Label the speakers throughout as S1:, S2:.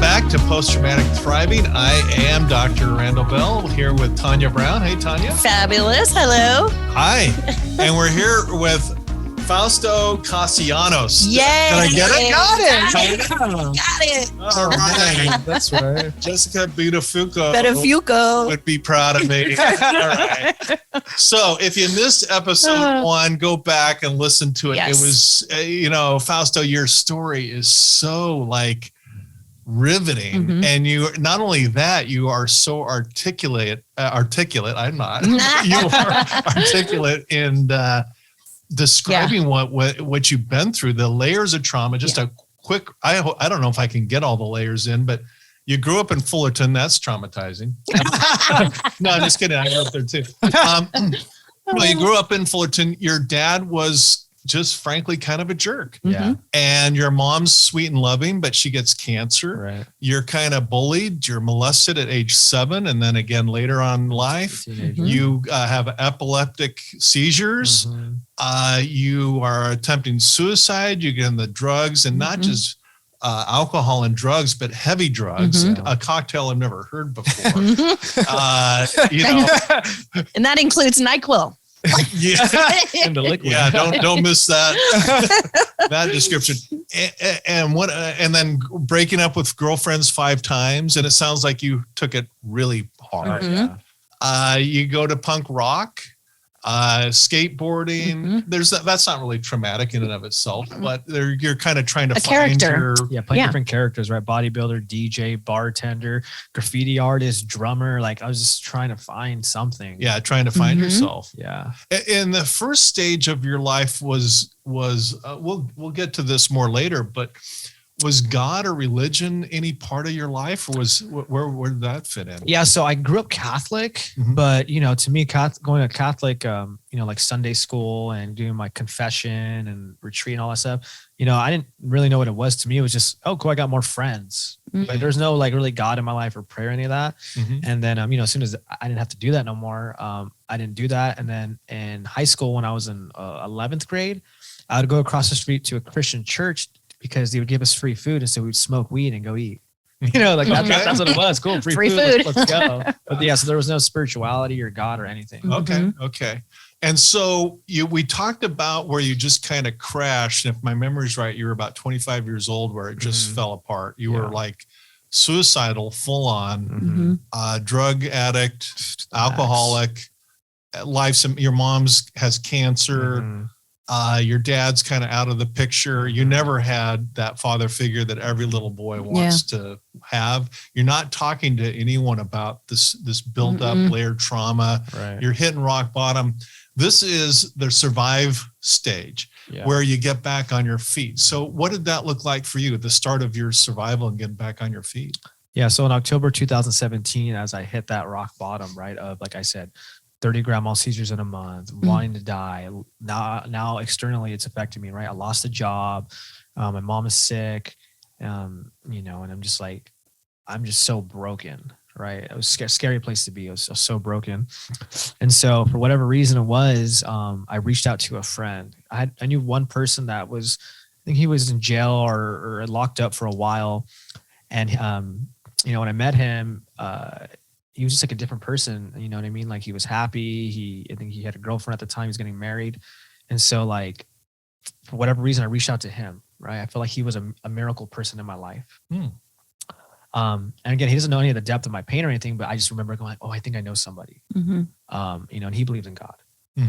S1: back to Post-Traumatic Thriving. I am Dr.RandallBell here with Tanya Brown. Hey, Tanya.
S2: Fabulous. Hello.
S1: Hi. And we're here with Fausto Castellanos.
S2: Yay.
S1: Did I get it?
S2: Got it.
S1: All right.
S3: That's right.
S1: Jessica Buttafuoco
S2: Buttafuoco
S1: would be proud of me. All right. So if you missed episode 1, go back and listen to it.
S2: Yes.
S1: It was, Fausto, your story is so riveting.
S2: Mm-hmm.
S1: And you, not only that, you are so articulate. I'm not. You are articulate in describing what you've been through, the layers of trauma. Just a quick, I don't know if I can get all the layers in, but you grew up in Fullerton. That's traumatizing. No, I'm just kidding. I grew up there too. No, you grew up in Fullerton. Your dad was just frankly kind of a jerk.
S3: Yeah.
S1: And your mom's sweet and loving, but she gets cancer.
S3: Right.
S1: You're kind of bullied. You're molested at age 7. And then again, later on in life,
S3: Teenager.
S1: you have epileptic seizures.
S3: Mhm.
S1: You are attempting suicide. You get in the drugs, and not just alcohol and drugs, but heavy drugs, a cocktail I've never heard before.
S2: and that includes NyQuil.
S1: Yeah.
S3: And the liquid.
S1: Yeah, don't miss that description. And then breaking up with girlfriends 5 times, and it sounds like you took it really hard.
S3: Yeah.
S1: You go to punk rock, skateboarding. That's not really traumatic in and of itself, but you're kind of trying to find
S2: character.
S3: Playing different characters, right? Bodybuilder, DJ, bartender, graffiti artist, drummer. Like I was just trying to find something.
S1: Yeah, trying to find yourself.
S3: Yeah.
S1: And the first stage of your life was we'll get to this more later, but was God or religion any part of your life, or where did that fit in?
S3: Yeah. So I grew up Catholic, but to me, going to Catholic, like Sunday school and doing my confession and retreat and all that stuff, I didn't really know what it was. To me, it was just, oh, cool, I got more friends. Like there's no really God in my life or prayer, any of that. And then, as soon as I didn't have to do that no more, I didn't do that. And then in high school, when I was in 11th grade, I would go across the street to a Christian church because they would give us free food. And so we'd smoke weed and go eat. That's what it was. Cool. Free food. Let's go. But so there was no spirituality or God or anything.
S1: Okay. And so we talked about where you just kind of crashed. And if my memory's right, you were about 25 years old where it just fell apart. You were like suicidal, full on, drug addict, alcoholic, your mom's has cancer. Your dad's kind of out of the picture. You never had that father figure that every little boy wants to have. You're not talking to anyone about this built up layered trauma.
S3: Right.
S1: You're hitting rock bottom. This is the survive stage where you get back on your feet. So what did that look like for you at the start of your survival and getting back on your feet? Yeah.
S3: So in October 2017, as I hit that rock bottom, right, of, like I said, 30 grand mal seizures in a month, wanting to die. Now externally it's affecting me, right? I lost a job. My mom is sick. And I'm just so broken, right? It was a scary place to be. It was so broken. And so for whatever reason it was, I reached out to a friend. I knew one person that I think he was in jail or locked up for a while. And, when I met him, he was just like a different person. You know what I mean? Like he was happy. I think he had a girlfriend at the time. He was getting married. And so for whatever reason, I reached out to him, right? I feel like he was a miracle person in my life. And again, he doesn't know any of the depth of my pain or anything, but I just remember going, oh, I think I know somebody, and he believed in God.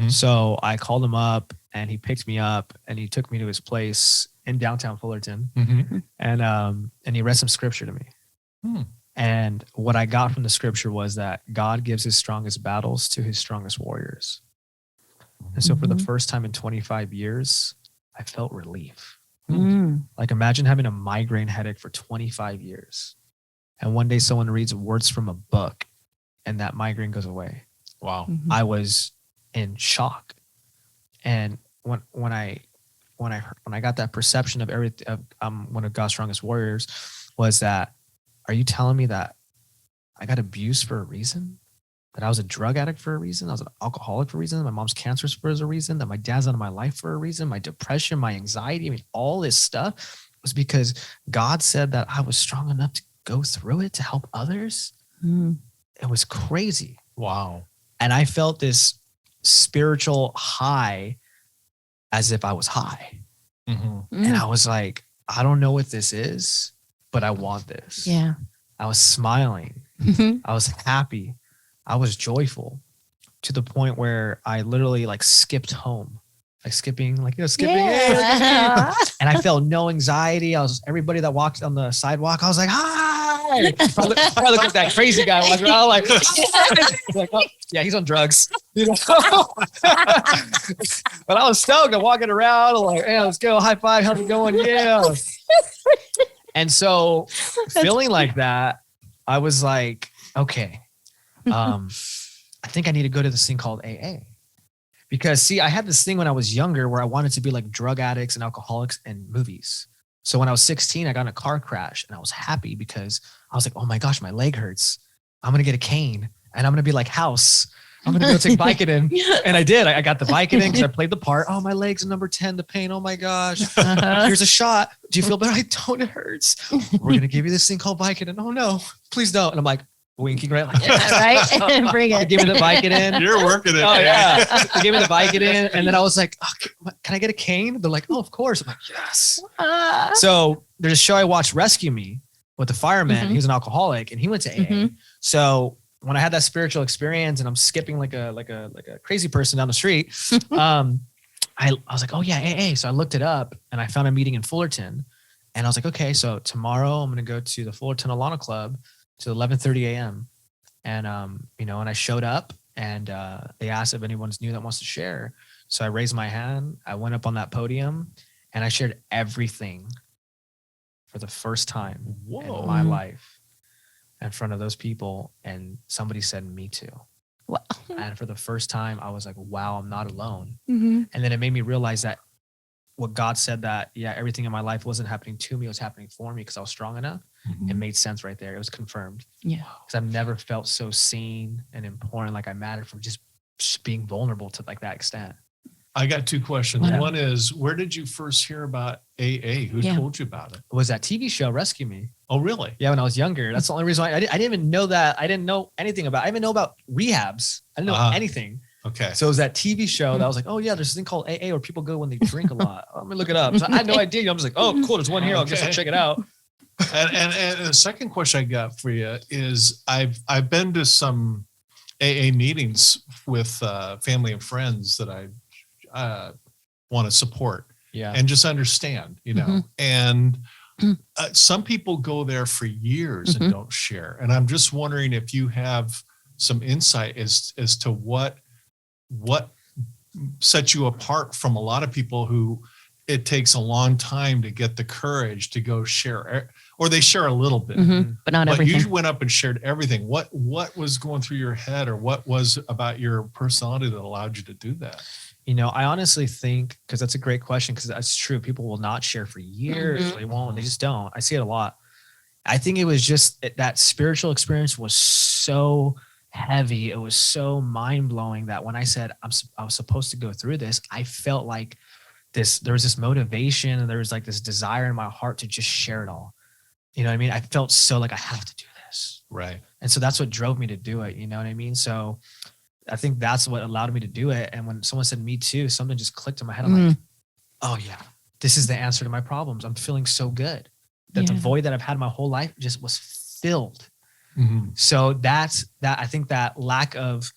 S3: So I called him up and he picked me up and he took me to his place in downtown Fullerton. And he read some scripture to me. And what I got from the scripture was that God gives his strongest battles to his strongest warriors. And so for the first time in 25 years, I felt relief. Like imagine having a migraine headache for 25 years. And one day someone reads words from a book and that migraine goes away. Wow. I was in shock. And when I got that perception of one of God's strongest warriors was that, are you telling me that I got abused for a reason? That I was a drug addict for a reason? I was an alcoholic for a reason? My mom's cancer for a reason? That my dad's out of my life for a reason? My depression, my anxiety, all this stuff was because God said that I was strong enough go through it to help others. It was crazy.
S1: Wow.
S3: And I felt this spiritual high as if I was high. And I was like, I don't know what this is, but I want this.
S2: Yeah.
S3: I was smiling. I was happy. I was joyful to the point where I literally like skipped home, like skipping.
S2: Yeah.
S3: And I felt no anxiety. Everybody that walked on the sidewalk, I was like, hi. I look like that crazy guy walking around like, like, oh, yeah, he's on drugs. You know? But I was stoked. I'm walking around like, hey, let's go. High five. How's it going? Yeah. And so feeling like that, I was like, okay, I think I need to go to this thing called AA. Because see, I had this thing when I was younger where I wanted to be like drug addicts and alcoholics in movies. So when I was 16, I got in a car crash and I was happy because I was like, oh my gosh, my leg hurts. I'm going to get a cane and I'm going to be like House. I'm going to go take Vicodin. And I did. I got the Vicodin because I played the part. Oh, my leg's number 10, the pain. Oh my gosh. Here's a shot. Do you feel better? I don't. It hurts. We're going to give you this thing called Vicodin. Oh no, please don't. And I'm like, winking, right? Like,
S2: yeah, right? Bring it.
S3: Give me the Vicodin.
S1: You're working it.
S3: Oh yeah. They gave me the Vicodin. And then I was like, oh, can I get a cane? They're like, oh, of course. I'm like, yes. So there's a show I watched, Rescue Me, with the fireman. He was an alcoholic and he went to AA. So when I had that spiritual experience and I'm skipping like a crazy person down the street, I was like, oh yeah, AA. So I looked it up and I found a meeting in Fullerton. And I was like, okay, so tomorrow I'm going to go to the Fullerton Alana Club to 11:30 a.m. And, and I showed up and they asked if anyone's new that wants to share. So I raised my hand. I went up on that podium and I shared everything for the first time in my life in front of those people. And somebody said, me too.
S2: Wow.
S3: And for the first time, I was like, wow, I'm not alone. And then it made me realize that what God said that, yeah, everything in my life wasn't happening to me, it was happening for me because I was strong enough. It made sense right there. It was confirmed. Yeah. Because I've never felt so seen and important, like I mattered from just being vulnerable to like that extent.
S1: I got two questions.
S2: Wow.
S1: One is, where did you first hear about AA? Who told you about it?
S3: It was that TV show, Rescue Me.
S1: Oh, really?
S3: Yeah, when I was younger. That's the only reason why I didn't even know that. I didn't know anything about it. I didn't even know about rehabs. I didn't know anything.
S1: Okay.
S3: So it was that TV show that I was like, oh yeah, there's this thing called AA where people go when they drink a lot. Let me look it up. So I had no idea. I'm just like, oh, cool. There's one here. I guess I'll check it out.
S1: And the second question I got for you is I've been to some AA meetings with family and friends that I want to support and just understand, and some people go there for years and don't share. And I'm just wondering if you have some insight as to what sets you apart from a lot of people who it takes a long time to get the courage to go share, or they share a little bit,
S2: but not everything.
S1: You went up and shared everything. What was going through your head, or what was about your personality that allowed you to do that?
S3: I honestly think, because that's a great question, because that's true. People will not share for years. They won't. They just don't. I see it a lot. I think it was just that spiritual experience was so heavy. It was so mind blowing that when I said I was supposed to go through this, I felt like there was this motivation and there was like this desire in my heart to just share it all. You know what I mean? I felt so like I have to do this.
S1: Right.
S3: And so that's what drove me to do it. You know what I mean? So I think that's what allowed me to do it. And when someone said me too, something just clicked in my head. I'm like, oh yeah, this is the answer to my problems. I'm feeling so good that the void that I've had my whole life just was filled. So that's that. I think that lack of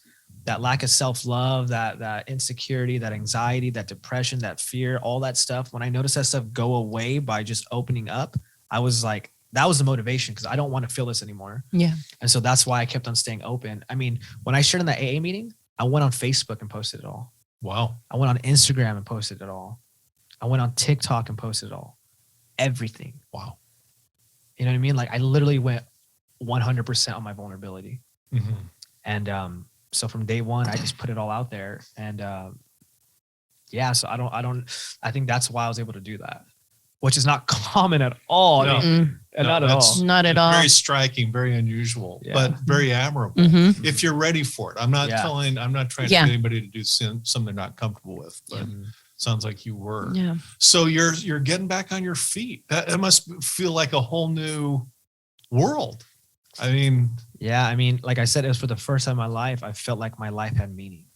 S3: self-love, that insecurity, that anxiety, that depression, that fear, all that stuff. When I noticed that stuff go away by just opening up, I was like, that was the motivation, because I don't want to feel this anymore. Yeah. And so that's why I kept on staying open. I mean, when I shared in the AA meeting, I went on Facebook and posted it all. Wow. I went on Instagram and posted it all. I went on TikTok and posted it all. Everything. Wow. You know what I mean? Like I literally went 100% on my vulnerability. And so from day one, I just put it all out there. And so I think that's why I was able to do that, which is not common at all.
S1: No.
S3: Not at all.
S2: Not at all.
S1: Very striking, very unusual, but very admirable. If you're ready for it. I'm not trying to get anybody to do something they're not comfortable with, but sounds like you were. Yeah. So you're getting back on your feet. That must feel like a whole new world. I mean,
S3: Yeah. I mean, like I said, it was for the first time in my life, I felt like my life had meaning.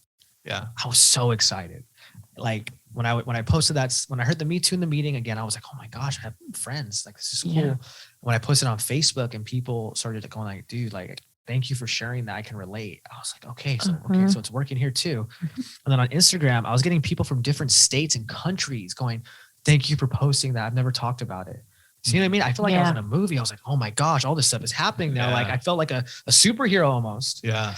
S1: yeah.
S3: I was so excited. Like when I posted that, when I heard the Me Too in the meeting again, I was like, oh my gosh, I have friends. Like, this is cool.
S2: Yeah.
S3: When I posted on Facebook and people started going like, dude, like, thank you for sharing that. I can relate. I was like, okay, so it's working here too. And then on Instagram, I was getting people from different states and countries going, thank you for posting that. I've never talked about it. See what I mean? I feel like I was in a movie. I was like, oh my gosh, all this stuff is happening now. Like I felt like a superhero almost.
S1: Yeah.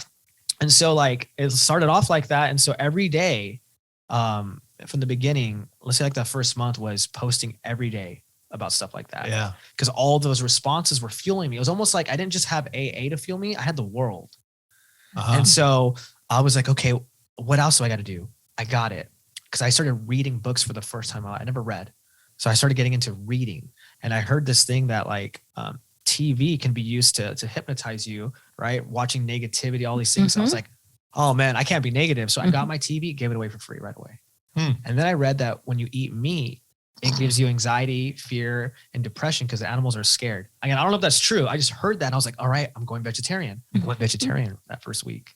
S3: And so like it started off like that. And so every day, from the beginning, let's say like the first month was posting every day about stuff like that.
S1: Yeah.
S3: Because all those responses were fueling me. It was almost like I didn't just have AA to fuel me. I had the world. And so I was like, okay, what else do I got to do? I got it. Because I started reading books for the first time. I never read. So I started getting into reading. And I heard this thing that like TV can be used to hypnotize you, right? Watching negativity, all these things. So I was like, oh man, I can't be negative. So I got my TV, gave it away for free right away. And then I read that when you eat meat, it gives you anxiety, fear, and depression because the animals are scared. Again, I don't know if that's true. I just heard that and I was like, all right, I'm going vegetarian. I went vegetarian that first week.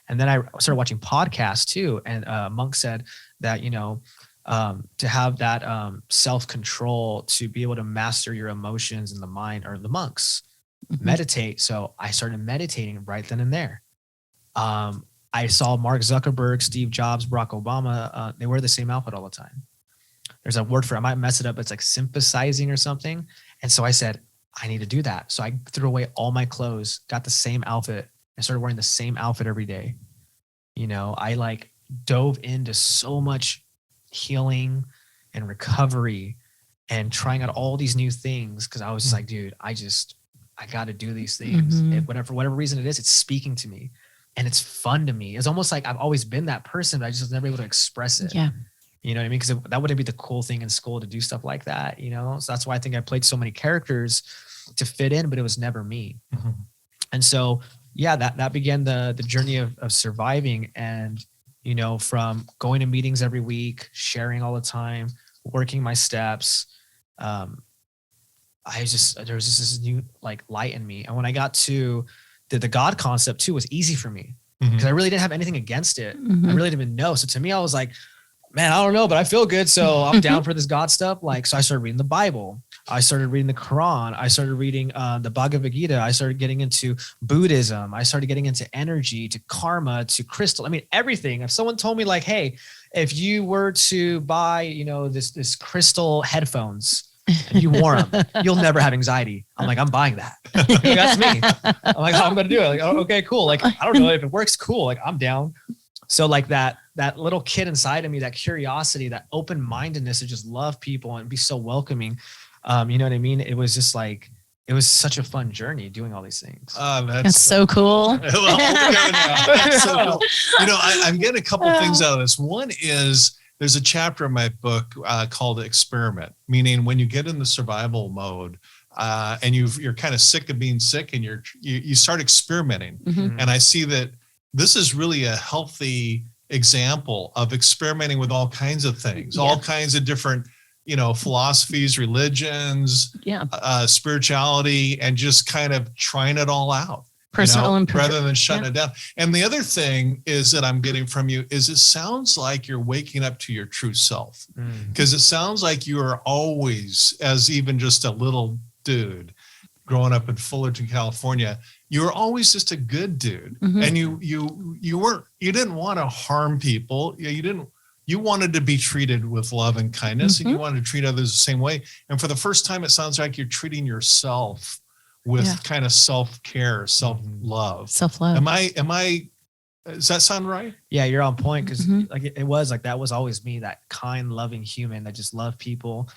S3: And then I started watching podcasts too. And Monk said that, you know, to have that self-control, to be able to master your emotions in the mind, or the monks meditate. So I started meditating right then and there. I saw Mark Zuckerberg, Steve Jobs, Barack Obama. They wear the same outfit all the time. There's a word for it. I might mess it up, but it's like sympathizing or something. And so I said, I need to do that. So I threw away all my clothes, got the same outfit, and started wearing the same outfit every day. You know, I like dove into so much healing and recovery and trying out all these new things. Cause I was just like, dude, I got to do these things. For whatever reason it is, it's speaking to me and it's fun to me. It's almost like I've always been that person, but I just was never able to express it.
S2: Yeah.
S3: You know what I mean? Cause that wouldn't be the cool thing in school to do stuff like that, you know? So that's why I think I played so many characters to fit in, but it was never me. And so, yeah, that began the journey of surviving. And, you know, from going to meetings every week, sharing all the time, working my steps. There was just this new like light in me. And when I got to the God concept too, was easy for me because I really didn't have anything against it. I really didn't even know. So to me, I was like, man, I don't know, but I feel good. So I'm down for this God stuff. Like, so I started reading the Bible. I started reading the Quran. I started reading the Bhagavad Gita. I started getting into Buddhism. I started getting into energy, to karma, to crystal. I mean, everything. If someone told me like, hey, if you were to buy, you know, this crystal headphones and you wore them, you'll never have anxiety. I'm like, I'm buying that. That's me. I'm like, how am I going to do it? Like, oh, okay, cool. Like, I don't know if it works. Cool. Like, I'm down. So like that little kid inside of me, that curiosity, that open-mindedness to just love people and be so welcoming. You know what I mean? It was just like, it was such a fun journey doing all these things.
S2: That's so cool.
S1: That's so cool. You know, I'm getting a couple things out of this. One is there's a chapter in my book called Experiment, meaning when you get in the survival mode and you're kind of sick of being sick and you start experimenting. And I see that this is really a healthy example of experimenting with all kinds of things, all kinds of different, you know, philosophies, religions, spirituality, and just kind of trying it all out.
S2: Personal
S1: rather than shutting it down. And the other thing is that I'm getting from you is it sounds like you're waking up to your true self, because it sounds like you are always, as even just a little dude growing up in Fullerton, California, you were always just a good dude. And you didn't want to harm people. You wanted to be treated with love and kindness, and you wanted to treat others the same way. And for the first time, it sounds like you're treating yourself with kind of self-care, self-love.
S2: Self-love.
S1: Does that sound right?
S3: Yeah, you're on point. Cause like it was like, that was always me, that kind, loving human that just loved people,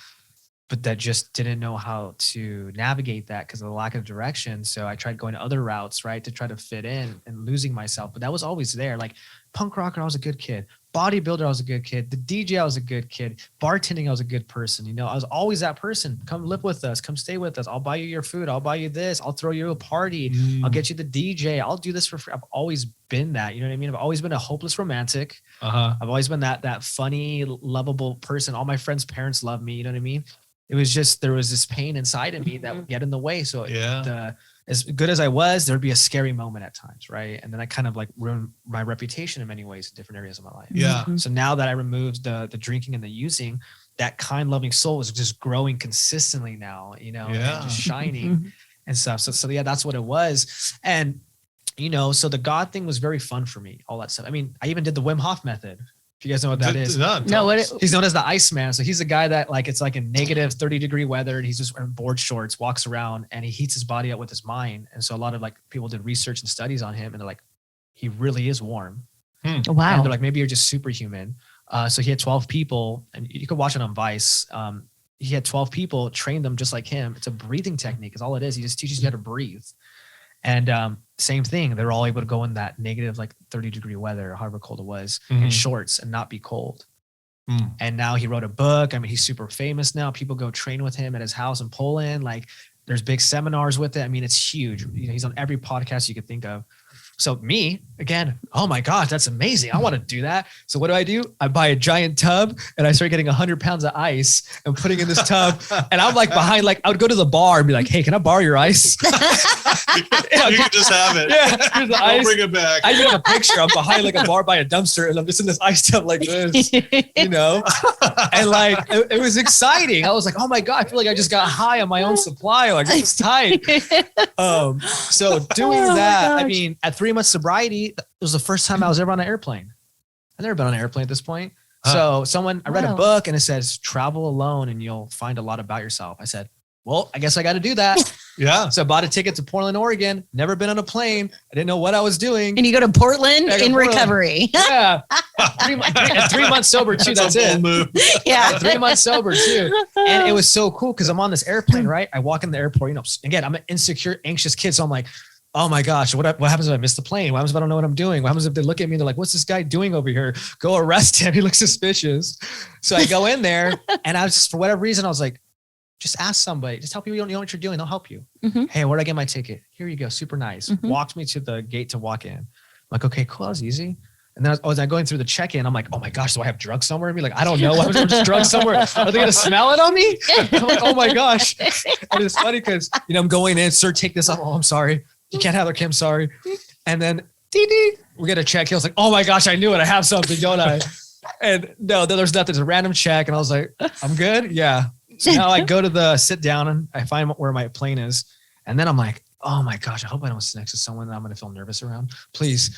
S3: but that just didn't know how to navigate that because of the lack of direction. So I tried going to other routes, right, to try to fit in and losing myself. But that was always there. Like punk rocker, I was a good kid. Bodybuilder, I was a good kid. The DJ, I was a good kid. Bartending, I was a good person. You know, I was always that person. Come live with us. Come stay with us. I'll buy you your food. I'll buy you this. I'll throw you a party. I'll get you the DJ. I'll do this for free. I've always been that. You know what I mean? I've always been a hopeless romantic. I've always been that funny, lovable person. All my friends' parents love me. You know what I mean? it was just, there was this pain inside of me that would get in the way. So
S1: Yeah.
S3: as good as I was, there'd be a scary moment at times. Right. And then I kind of like ruined my reputation in many ways in different areas of my life.
S1: Yeah.
S3: So now that I removed the drinking and the using, that kind, loving soul is just growing consistently now, you know,
S1: Yeah.
S3: and just shining and stuff. So yeah, that's what it was. And, you know, so the God thing was very fun for me, all that stuff. I mean, I even did the Wim Hof method. If you guys know what that is.
S2: No, what
S3: He's known as the Iceman. So he's a guy that like, it's like in negative 30-degree weather and he's just wearing board shorts, walks around and he heats his body up with his mind. And so a lot of like people did research and studies on him and they're like, he really is warm.
S2: Wow.
S3: And they're like, maybe you're just superhuman. So he had 12 people and you could watch it on Vice. He had 12 people, trained them just like him. It's a breathing technique is all it is. He just teaches you how to breathe. And same thing, they're all able to go in that negative, like 30-degree weather, or however cold it was, in shorts and not be cold. And now he wrote a book. I mean, he's super famous now. People go train with him at his house in Poland. Like there's big seminars with it. I mean, it's huge. You know, he's on every podcast you could think of. So me, again, oh my gosh, that's amazing. I want to do that. So what do? I buy a giant tub and I start getting 100 pounds of ice and putting in this tub. And I'm like behind, like I would go to the bar and be like, hey, can I borrow your ice?
S1: You can just have it.
S3: Yeah, here's the ice.
S1: Bring it back.
S3: I even have a picture. I'm behind like a bar by a dumpster and I'm just in this ice tub like this, you know? And like, it was exciting. I was like, oh my God, I feel like I just got high on my own supply. Like this is tight. So doing that, I mean, at 3 months sobriety, it was the first time I was ever on an airplane. I've never been on an airplane at this point. So I read a book and it says, travel alone and you'll find a lot about yourself. I said, well, I guess I got to do that.
S1: Yeah.
S3: So I bought a ticket to Portland, Oregon, never been on a plane. I didn't know what I was doing.
S2: And you go to Portland in recovery.
S3: Yeah. 3 months sober too. That's it.
S1: Move.
S2: Yeah.
S3: 3 months sober too. And it was so cool because I'm on this airplane, right? I walk in the airport, you know, again, I'm an insecure, anxious kid. So I'm like, oh my gosh, what happens if I miss the plane? What happens if I don't know what I'm doing? What happens if they look at me and they're like, what's this guy doing over here? Go arrest him. He looks suspicious. So I go in there and I was just, for whatever reason, I was like, just ask somebody. Just tell people you don't know what you're doing. They'll help you. Hey, where'd I get my ticket? Here you go. Super nice. Walked me to the gate to walk in. I'm like, okay, cool. That was easy. And then as I was going through the check-in, I'm like, oh my gosh, do I have drugs somewhere in me? Like, I don't know. I'm just drugs somewhere. Are they going to smell it on me? I'm like, oh my gosh. And it's funny because, you know, I'm going in, sir, take this off. Oh, I'm sorry. You can't have it, Kim. Sorry. And then we get a check. He was like, oh my gosh, I knew it. I have something, don't I? And no, there's nothing. It's a random check. And I was like, I'm good. Yeah. So now I go to the sit down and I find where my plane is. And then I'm like, oh my gosh, I hope I don't sit next to someone that I'm going to feel nervous around. Please,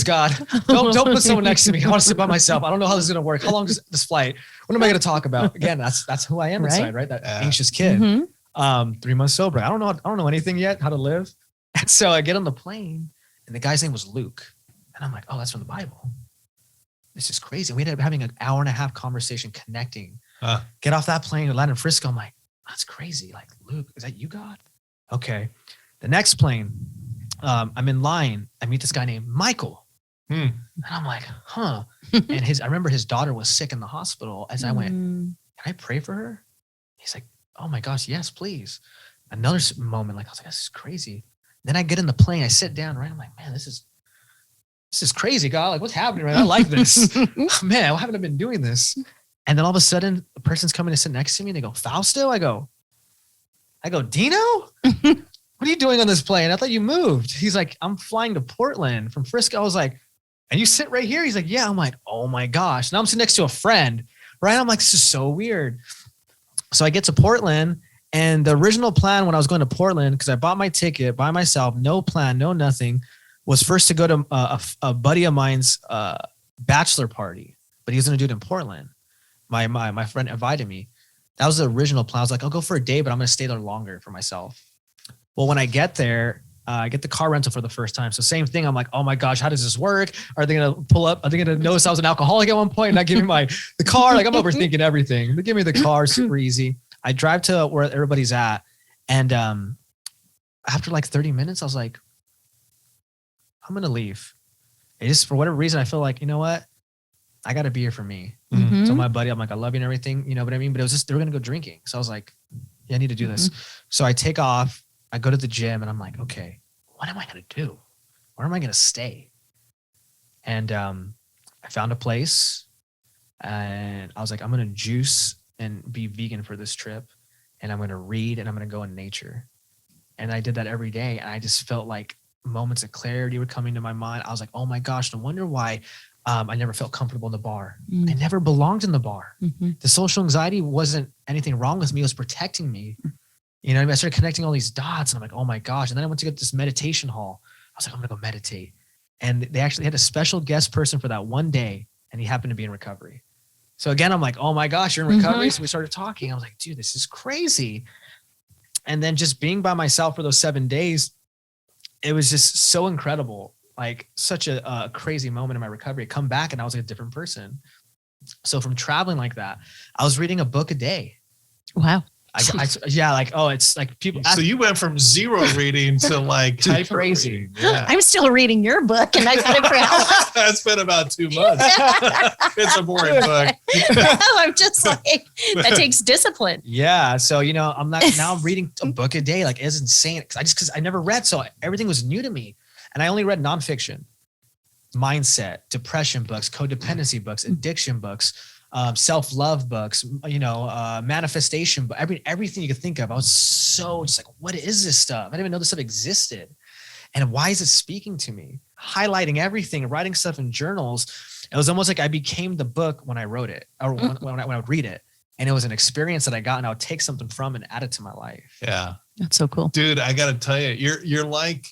S3: God, don't put someone next to me. I want to sit by myself. I don't know how this is going to work. How long is this flight? What am I going to talk about? Again, that's who I am inside, right? That anxious kid. 3 months sober. I don't know anything yet, how to live. And so I get on the plane and the guy's name was Luke. And I'm like, oh, that's from the Bible. This is crazy. We ended up having an hour and a half conversation connecting. Get off that plane, land in Frisco. I'm like, that's crazy. Like, Luke, is that you, God? Okay. The next plane, I'm in line. I meet this guy named Michael. And I'm like, huh. And I remember his daughter was sick in the hospital as I went, can I pray for her? He's like, oh my gosh, yes, please. Another moment, like, I was like, this is crazy. Then I get in the plane, I sit down, right? I'm like, man, this is crazy, God. Like, what's happening, right? I like this. Man, why haven't I been doing this? And then all of a sudden, a person's coming to sit next to me and they go, Fausto? I go, Dino? What are you doing on this plane? I thought you moved. He's like, I'm flying to Portland from Frisco. I was like, and you sit right here? He's like, yeah. I'm like, oh my gosh. Now I'm sitting next to a friend, right? I'm like, this is so weird. So I get to Portland and the original plan when I was going to Portland, because I bought my ticket by myself, no plan, no nothing, was first to go to a buddy of mine's bachelor party, but he was going to do it in Portland. My friend invited me. That was the original plan. I was like, I'll go for a day, but I'm going to stay there longer for myself. Well, when I get there, I get the car rental for the first time. So same thing. I'm like, oh my gosh, how does this work? Are they going to pull up? Are they going to notice I was an alcoholic at one point and not give me the car? Like I'm overthinking everything. They give me the car, super easy. I drive to where everybody's at. And after like 30 minutes, I was like, I'm going to leave. It just, for whatever reason, I feel like, you know what? I got to be here for me. So my buddy, I'm like, I love you and everything, you know what I mean? But it was just, they were going to go drinking. So I was like, yeah, I need to do this. So I take off, I go to the gym and I'm like, okay, what am I going to do? Where am I going to stay? And I found a place and I was like, I'm going to juice and be vegan for this trip. and I'm going to read, and I'm going to go in nature. And I did that every day. And I just felt like moments of clarity were coming to my mind. I was like, oh my gosh, no wonder why I never felt comfortable in the bar. I never belonged in the bar. The social anxiety wasn't anything wrong with me. It was protecting me. You know, I started connecting all these dots, and I'm like, oh my gosh. And then I went to get this meditation hall. I was like, I'm going to go meditate. And they actually had a special guest person for that one day, and he happened to be in recovery. So again, I'm like, oh my gosh, you're in recovery. So we started talking. I was like, dude, this is crazy. And then just being by myself for those 7 days, it was just so incredible. Like such a crazy moment in my recovery. I come back and I was like a different person. So from traveling like that, I was reading a book a day.
S2: Wow.
S3: Yeah, like, oh, it's like people.
S1: So you went from zero reading to like hyper
S3: crazy.
S1: reading. Yeah.
S2: I'm still reading your book, and I've had it for how long?
S1: That's been about 2 months. It's a boring book.
S2: I'm just like, that takes discipline.
S3: Yeah. So, you know, I'm reading a book a day. Like, it's insane. Cause I never read. So everything was new to me. And I only read nonfiction, mindset, depression books, codependency books, addiction books, self-love books, you know, manifestation, but everything you could think of. I was so just like, what is this stuff? I didn't even know this stuff existed. And why is it speaking to me? Highlighting everything, writing stuff in journals. It was almost like I became the book when I wrote it, or when I would read it. And it was an experience that I got, and I would take something from and add it to my life.
S1: Yeah.
S2: That's so cool.
S1: Dude, I got to tell you, you're like,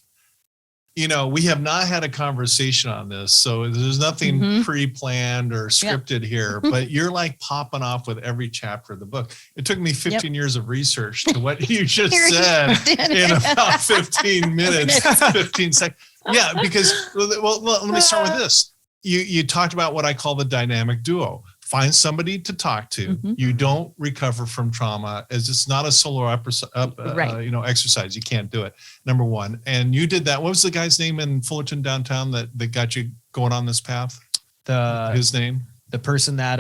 S1: you know, we have not had a conversation on this, so there's nothing pre-planned or scripted here, but you're like popping off with every chapter of the book. It took me 15 years of research to what you just said in about 15 minutes, 15 seconds. Yeah, because, well, let me start with this. You talked about what I call the dynamic duo. Find somebody to talk to. You don't recover from trauma as it's not a solo exercise. You can't do it. Number one. And you did that. What was the guy's name in Fullerton downtown that got you going on this path? His name?
S3: The person that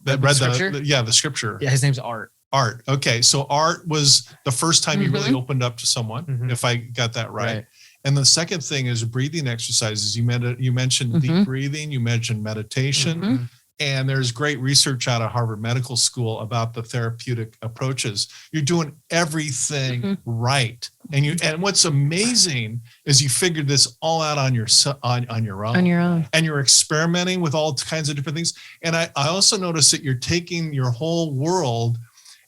S1: read the scripture? The scripture.
S3: Yeah, his name's Art.
S1: Art. Okay. So Art was the first time you really opened up to someone, if I got that right. And the second thing is breathing exercises. You mentioned deep breathing. You mentioned meditation. And there's great research out of Harvard Medical School about the therapeutic approaches. You're doing everything right. And what's amazing is you figured this all out on your own.
S2: On your own.
S1: And you're experimenting with all kinds of different things. And I also noticed that you're taking your whole world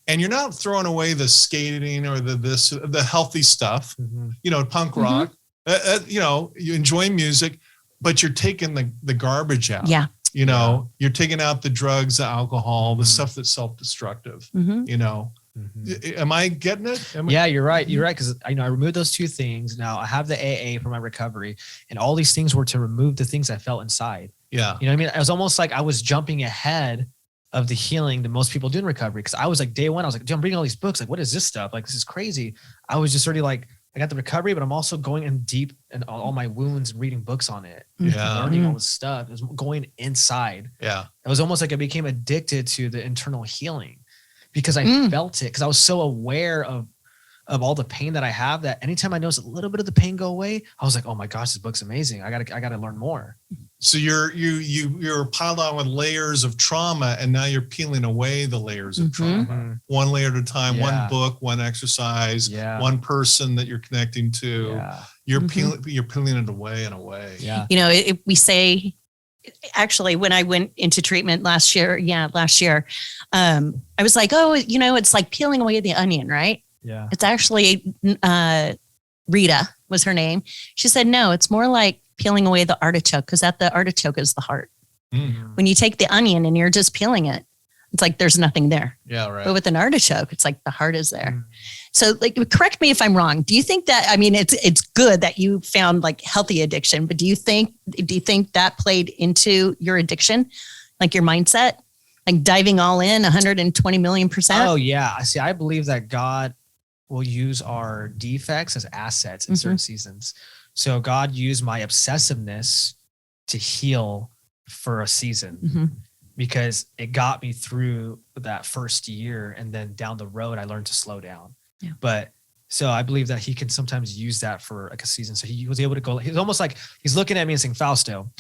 S1: and you're not throwing away the skating or the healthy stuff, you know, punk rock, you know, you enjoy music, but you're taking the garbage out.
S2: Yeah.
S1: You know, you're taking out the drugs, the alcohol, the stuff that's self-destructive, you know. Am I getting it?
S3: Yeah, you're right. You're right. Because I removed those two things. Now I have the AA for my recovery, and all these things were to remove the things I felt inside.
S1: Yeah.
S3: You know what I mean? It was almost like I was jumping ahead of the healing that most people do in recovery. Because I was like, day one, I was like, dude, I'm reading all these books. Like, what is this stuff? Like, this is crazy. I was just already like, I got the recovery, but I'm also going in deep in all my wounds and reading books on it.
S1: Yeah.
S3: Learning all this stuff. It was going inside.
S1: Yeah.
S3: It was almost like I became addicted to the internal healing because I felt it. Because I was so aware of all the pain that I have that anytime I notice a little bit of the pain go away, I was like, oh my gosh, this book's amazing. I gotta learn more.
S1: So you're piled on with layers of trauma, and now you're peeling away the layers of trauma, one layer at a time, one book, one exercise, one person that you're connecting to. Yeah. You're peeling it away and away.
S3: Yeah.
S2: You know, we say, actually, when I went into treatment last year, I was like, oh, you know, it's like peeling away the onion, right?
S3: Yeah.
S2: It's actually Rita was her name. She said, no, it's more like peeling away the artichoke, because at the artichoke is the heart. When you take the onion and you're just peeling it, it's like there's nothing there.
S1: Yeah, right.
S2: But with an artichoke, it's like the heart is there. So, like, correct me if I'm wrong. Do you think that, I mean, it's good that you found like healthy addiction, but do you think that played into your addiction, like your mindset, like diving all in 120 million %?
S3: Oh yeah. See, I believe that God will use our defects as assets in certain seasons. So God used my obsessiveness to heal for a season because it got me through that first year. And then down the road, I learned to slow down. Yeah. But so I believe that he can sometimes use that for like a season. So he was able to go, he's almost like, he's looking at me and saying, Fausto,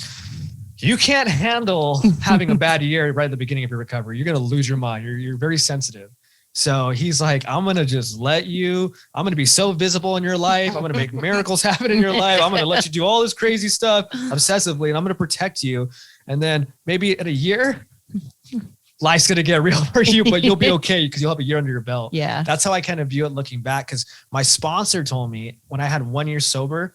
S3: you can't handle having a bad year right at the beginning of your recovery. You're going to lose your mind. You're very sensitive. So he's like, I'm going to just I'm going to be so visible in your life. I'm going to make miracles happen in your life. I'm going to let you do all this crazy stuff obsessively, and I'm going to protect you. And then maybe in a year, life's going to get real for you, but you'll be okay because you'll have a year under your belt.
S2: Yeah.
S3: That's how I kind of view it looking back. Because my sponsor told me when I had 1 year sober,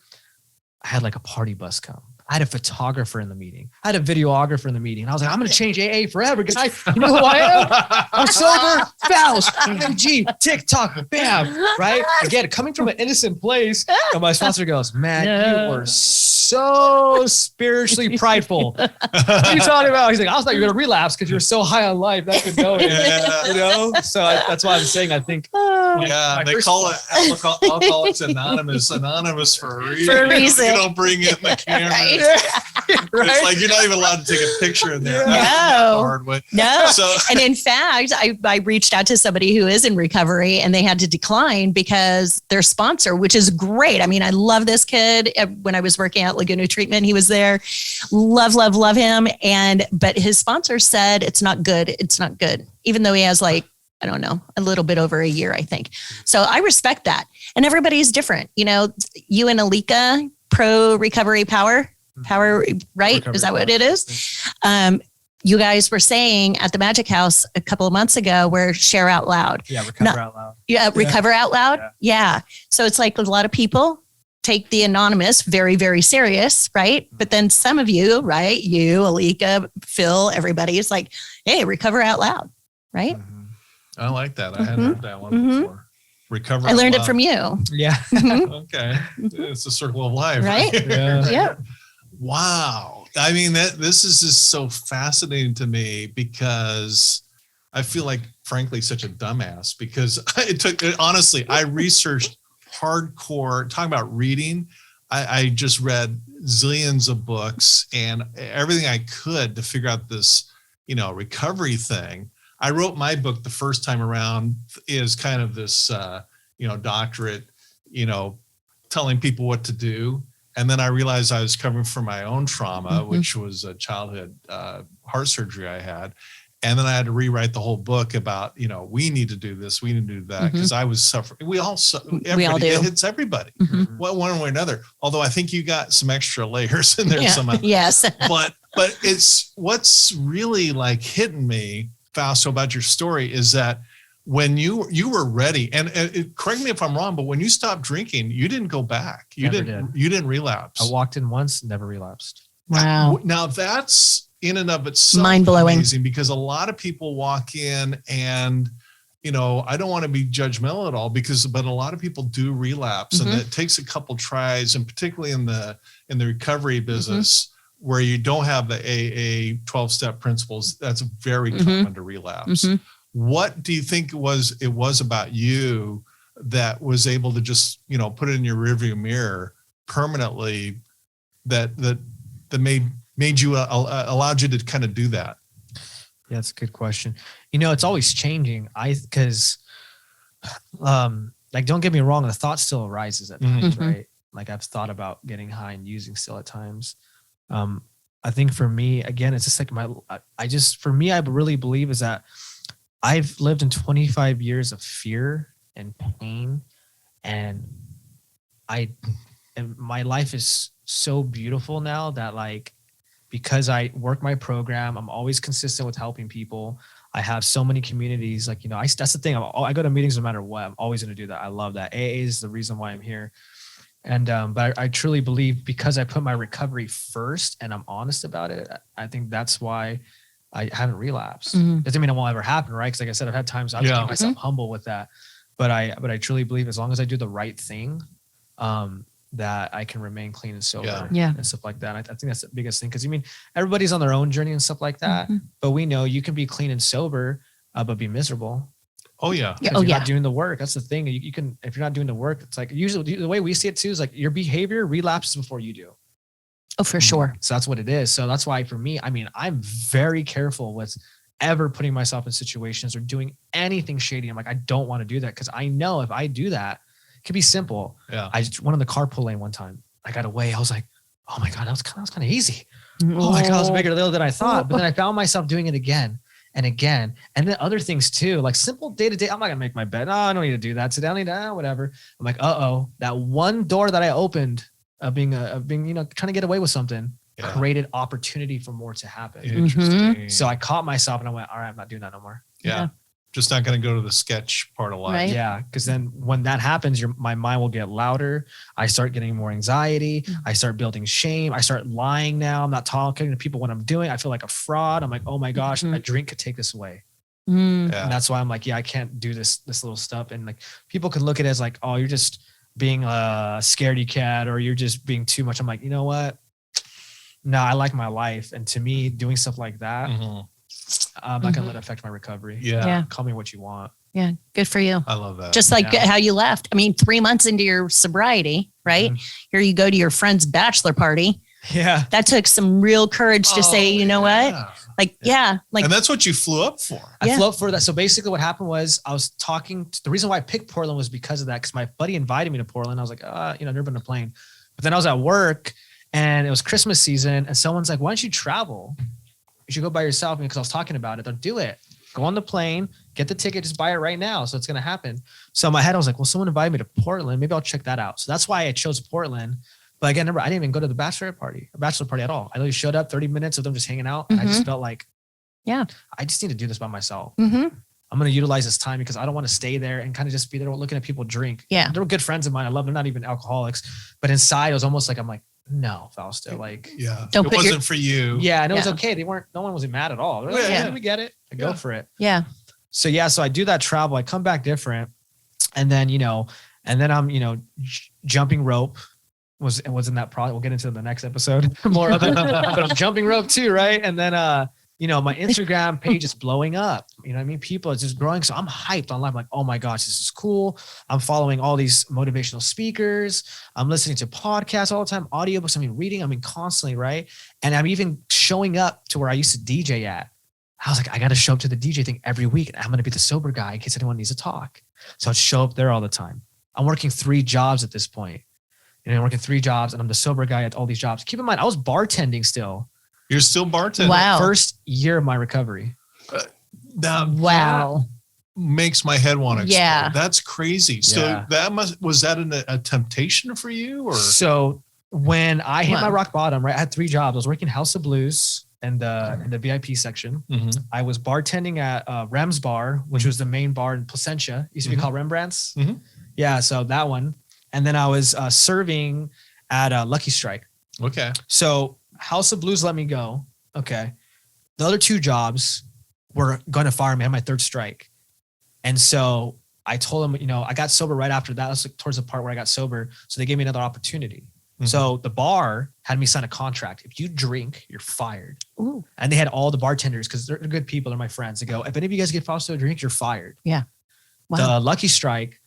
S3: I had like a party bus come. I had a photographer in the meeting. I had a videographer in the meeting. And I was like, I'm going to change AA forever because you know who I am? I'm sober, Fausto, MG, TikTok, bam, right? Again, coming from an innocent place. And my sponsor goes, man, you were so spiritually prideful. What are you talking about? He's like, I thought you were going to relapse because you were so high on life. That's good knowing. You know? So that's why I'm saying, I think.
S1: Yeah, they call it Alcoholics Anonymous. Anonymous for a reason.
S2: For a reason.
S1: You don't bring in the camera.
S2: Right.
S1: It's like you're not even allowed to take a picture in there.
S2: No.
S1: That's the hard way.
S2: No.
S1: So,
S2: and in fact, I reached out to somebody who is in recovery and they had to decline because their sponsor, which is great. I mean, I love this kid. When I was working at Laguna Treatment, he was there. Love him. But his sponsor said, it's not good. It's not good. Even though he has like, I don't know, a little bit over a year, I think. So I respect that. And everybody's different. You know, you and Alika, pro recovery power, right?
S3: Recovery
S2: Is that what
S3: power.
S2: it is? You guys were saying at the Magic House a couple of months ago where share out loud.
S3: Yeah, recover out loud.
S2: Yeah, recover out loud. Yeah. So it's like a lot of people take the anonymous very, very serious, right? But then some of you, right? You, Alika, Phil, everybody is like, hey, recover out loud, right?
S1: I like that. I hadn't heard that one before. Recover.
S2: I learned
S1: out
S2: it from you.
S3: Yeah.
S2: Mhm.
S1: Okay. It's a circle of life.
S2: Right? Yeah.
S1: Wow. I mean, this is just so fascinating to me because I feel like, frankly, such a dumbass because honestly, I researched hardcore, talking about reading. I just read zillions of books and everything I could to figure out this, recovery thing. I wrote my book the first time around is kind of this, doctorate, telling people what to do. And then I realized I was coming from my own trauma, which was a childhood heart surgery I had. And then I had to rewrite the whole book about, we need to do this, we need to do that, because I was suffering. We all do. It hits everybody, one way or another. Although I think you got some extra layers in there somehow.
S2: Yes.
S1: But it's what's really like hitting me, Fausto, about your story is that when you were ready, and correct me if I'm wrong, but when you stopped drinking, you didn't go back. You didn't relapse.
S3: I walked in once, never relapsed.
S2: Wow.
S1: Now that's in and of itself
S2: mind-blowing,
S1: amazing, because a lot of people walk in and, I don't want to be judgmental at all but a lot of people do relapse, and it takes a couple tries, and particularly in the recovery business where you don't have the AA 12-step principles, that's very common to relapse. What do you think it was about you that was able to just, put it in your rearview mirror permanently that made you allowed you to kind of do that?
S3: Yeah, that's a good question. It's always changing. Because don't get me wrong, the thought still arises at times, right? Like I've thought about getting high and using still at times. I think for me, again, it's just like I really believe is that I've lived in 25 years of fear and pain, and my life is so beautiful now that because I work my program, I'm always consistent with helping people. I have so many communities, that's the thing. I go to meetings no matter what. I'm always going to do that. I love that. AA is the reason why I'm here. And, but I truly believe because I put my recovery first and I'm honest about it, I think that's why I haven't relapsed. Doesn't mean it won't ever happen, right? Because like I said, I've had times I keep myself humble with that, but I truly believe as long as I do the right thing, that I can remain clean and sober and stuff like that. I think that's the biggest thing. Cause everybody's on their own journey and stuff like that, but we know you can be clean and sober, but be miserable.
S1: Oh yeah.
S3: You're not doing the work. That's the thing. You can, if you're not doing the work, it's like usually the way we see it too is like your behavior relapses before you do.
S2: Oh, for sure.
S3: So that's what it is. So that's why for me, I'm very careful with ever putting myself in situations or doing anything shady. I'm like, I don't want to do that. Cause I know if I do that, it could be simple. Yeah. I just went in the carpool lane one time. I got away. I was like, oh my God, that was kind of easy. Oh my God, it was a bigger deal than I thought. But then I found myself doing it again. and again. And then other things too, like simple day to day. I'm not gonna make my bed. Oh, I don't need to do that today. I need to, whatever. I'm like, that one door that I opened of being, trying to get away with something created opportunity for more to happen.
S1: Interesting.
S3: So I caught myself and I went, all right, I'm not doing that no more.
S1: Yeah. Just not going to go to the sketch part of life.
S2: Right.
S3: Yeah. Cause then when that happens, my mind will get louder. I start getting more anxiety. I start building shame. I start lying now. I'm not talking to people when I'm doing. I feel like a fraud. I'm like, oh my gosh, a drink could take this away. And that's why I'm like, I can't do this little stuff. And like people could look at it as like, oh, you're just being a scaredy cat or you're just being too much. I'm like, you know what? No, I like my life. And to me, doing stuff like that, I'm not going to let it affect my recovery.
S2: Yeah.
S3: Call me what you want.
S2: Yeah. Good for you.
S1: I love that.
S2: Just like how you left. I mean, 3 months into your sobriety, right? Here you go to your friend's bachelor party.
S3: Yeah.
S2: That took some real courage to say, you know what? Like, like,
S1: and that's what you flew up for.
S3: I flew up for that. So basically what happened was I was the reason why I picked Portland was because of that. Cause my buddy invited me to Portland. I was like, never been to a plane, but then I was at work and it was Christmas season and someone's like, why don't you travel? You should go by yourself. Because I was talking about it. Don't do it. Go on the plane, get the ticket, just buy it right now. So it's going to happen. So in my head, I was like, well, someone invited me to Portland. Maybe I'll check that out. So that's why I chose Portland. But again, remember, I didn't even go to the bachelor party at all. I literally showed up 30 minutes of them just hanging out. And I just felt like, I just need to do this by myself. I'm going to utilize this time because I don't want to stay there and kind of just be there looking at people drink. Yeah. They were good friends of mine. I love them. Not even alcoholics, but inside it was almost like, I'm like, no, Fausto, like,
S1: it wasn't for you.
S3: Yeah. And it was okay. No one was mad at all. They're like, we get it. I go for it.
S2: Yeah.
S3: So I do that travel. I come back different. And then, I'm, jumping rope was in that project. We'll get into the next episode more of it, but I'm jumping rope too. Right. And then, my Instagram page is blowing up. You know what I mean? People are just growing. So I'm hyped online. I'm like, oh my gosh, this is cool. I'm following all these motivational speakers. I'm listening to podcasts all the time, audiobooks. Reading, constantly. Right. And I'm even showing up to where I used to DJ at. I was like, I got to show up to the DJ thing every week. And I'm going to be the sober guy in case anyone needs to talk. So I'd show up there all the time. I'm working 3 jobs at this point. I'm working 3 jobs and I'm the sober guy at all these jobs. Keep in mind, I was bartending still.
S1: You're still bartending.
S2: Wow.
S3: First year of my recovery.
S1: That makes my head want to explode.
S2: Yeah.
S1: That's crazy. So was that a temptation for you? Or
S3: so when I hit my rock bottom, right? I had 3 jobs. I was working House of Blues and in the VIP section. I was bartending at Rem's Bar, which was the main bar in Placentia. It used to be called Rembrandt's. Yeah. So that one. And then I was serving at Lucky Strike.
S1: Okay. So
S3: House of Blues let me go. Okay. The other 2 jobs were going to fire me. I had my 3rd strike. And so I told them, I got sober right after that. That was towards the part where I got sober. So they gave me another opportunity. So the bar had me sign a contract. If you drink, you're fired. Ooh. And they had all the bartenders because they're good people. They're my friends. They go, if any of you guys get Fausto a drink, you're fired. Yeah. Wow. The Lucky Strike,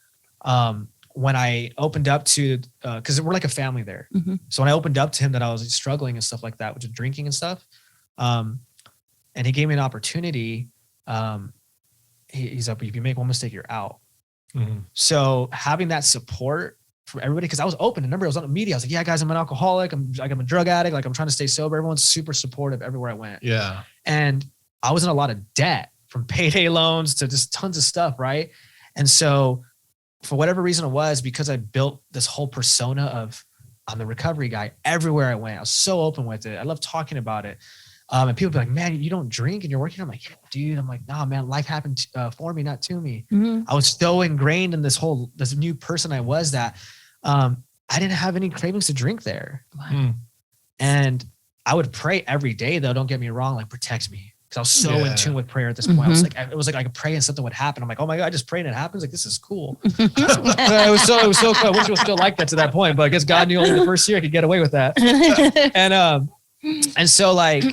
S3: when I opened up to, because we're like a family there. So when I opened up to him that I was struggling and stuff like that, which is drinking and stuff, and he gave me an opportunity. He's up, if you make one mistake, you're out. So having that support from everybody, because I was open. Remember, I was on the media. I was like, yeah, guys, I'm an alcoholic. I'm a drug addict. Like, I'm trying to stay sober. Everyone's super supportive everywhere I went. Yeah. And I was in a lot of debt from payday loans to just tons of stuff. Right. And so for whatever reason it was, because I built this whole persona of I'm the recovery guy everywhere I went. I was so open with it. I love talking about it. And people be like, man, you don't drink and you're working. I'm like, yeah, dude. I'm like, nah, man, life happened for me, not to me. I was so ingrained in this new person I was that I didn't have any cravings to drink there. And I would pray every day though. Don't get me wrong. Like, protect me. Cause I was so in tune with prayer at this point. I was like, it was like I could pray and something would happen. I'm like, oh my God, I just prayed and it happens. Like, this is cool. It was so cool. I wish it was still like that to that point, but I guess God knew only the first year I could get away with that. And so like,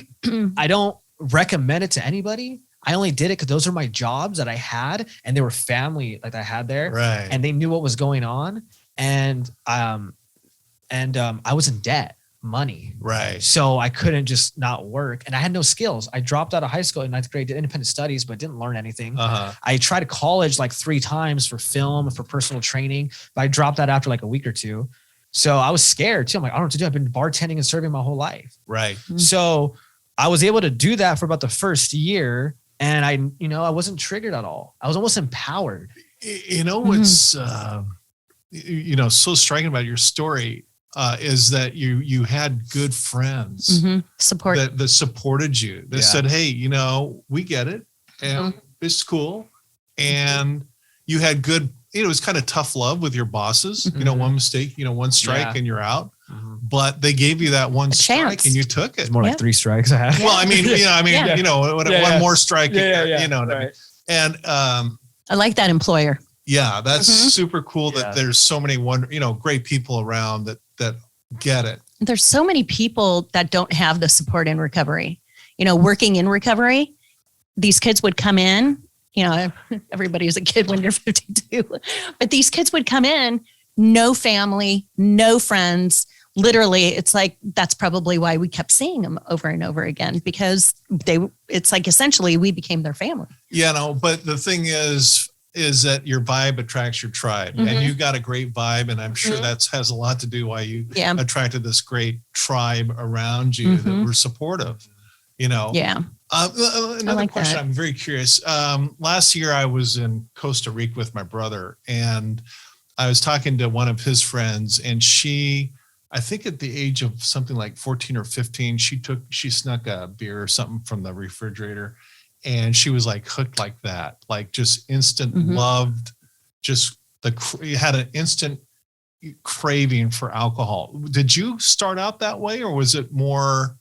S3: I don't recommend it to anybody. I only did it because those are my jobs that I had and they were family like I had there. Right. And they knew what was going on. And I was in debt. Money. Right. So I couldn't just not work. And I had no skills. I dropped out of high school in 9th grade, did independent studies, but didn't learn anything. I tried college like 3 times for film and for personal training, but I dropped that after like a week or 2. So I was scared too. I'm like, I don't know what to do. I've been bartending and serving my whole life. Right. So I was able to do that for about the first year. And I wasn't triggered at all. I was almost empowered.
S1: You know, what's, so striking about your story is that you had good friends
S2: support
S1: that supported you, that said, hey, we get it. And it's cool. And you had good, it was kind of tough love with your bosses, one mistake, one strike and you're out. But they gave you that one strike and you took it.
S3: It's more like 3 strikes I had.
S1: Well, one more strike,
S3: Right.
S1: And
S2: I like that employer.
S1: Yeah, that's super cool that there's so many great people around that get it.
S2: There's so many people that don't have the support in recovery. Working in recovery, these kids would come in, everybody's a kid when you're 52, but these kids would come in, no family, no friends. Literally, it's like, that's probably why we kept seeing them over and over again, because it's like essentially we became their family.
S1: Yeah, but the thing is that your vibe attracts your tribe, and you got a great vibe. And I'm sure that has a lot to do why you attracted this great tribe around you that were supportive,
S2: Yeah.
S1: Another question.
S2: That.
S1: I'm very curious. Last year I was in Costa Rica with my brother, and I was talking to one of his friends, and she, I think at the age of something like 14 or 15, she snuck a beer or something from the refrigerator, and she was like hooked like that, like just instant loved, just had an instant craving for alcohol. Did you start out that way, or was it more,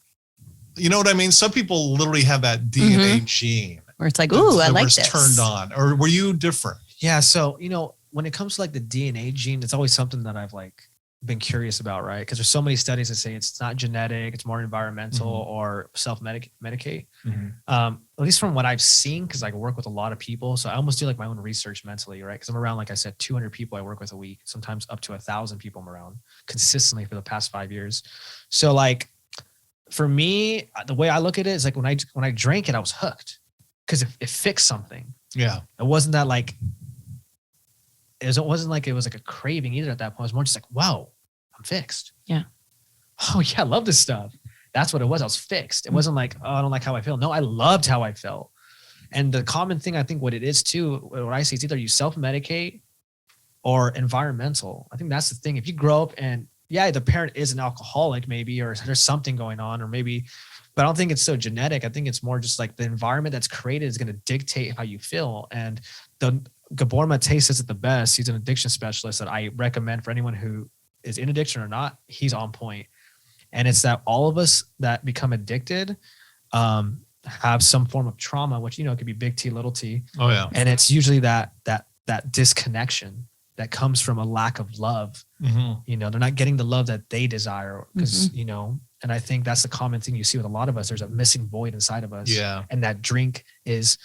S1: you know what I mean? Some people literally have that DNA gene
S2: where it's like, ooh, I like this.
S1: Turned on, or were you different?
S3: Yeah. So, when it comes to like the DNA gene, it's always something that I've like been curious about, right? Because there's so many studies that say it's not genetic, it's more environmental or self-medicate. At least from what I've seen, because I work with a lot of people, so I almost do like my own research mentally, right? Because I'm around, like I said, 200 people I work with a week, sometimes up to 1,000 people I'm around consistently for the past 5 years. So like for me, the way I look at it is like when I drank it, I was hooked because it fixed something.
S1: Yeah,
S3: it wasn't that like. It wasn't like it was like a craving either at that point. It was more just like, wow, I'm fixed.
S2: Yeah.
S3: Oh yeah, I love this stuff. That's what it was. I was fixed. It wasn't like, oh, I don't like how I feel. No, I loved how I felt. And the common thing, I think what it is too, what I see is either you self-medicate or environmental. I think that's the thing. If you grow up and the parent is an alcoholic maybe, or there's something going on, or maybe, but I don't think it's so genetic. I think it's more just like the environment that's created is going to dictate how you feel. And Gabor Mate says it the best. He's an addiction specialist that I recommend for anyone who is in addiction or not. He's on point. And it's that all of us that become addicted have some form of trauma, which, it could be big T, little t.
S1: Oh, yeah.
S3: And it's usually that disconnection that comes from a lack of love. They're not getting the love that they desire because, and I think that's the common thing you see with a lot of us. There's a missing void inside of us.
S1: Yeah.
S3: And that drink is,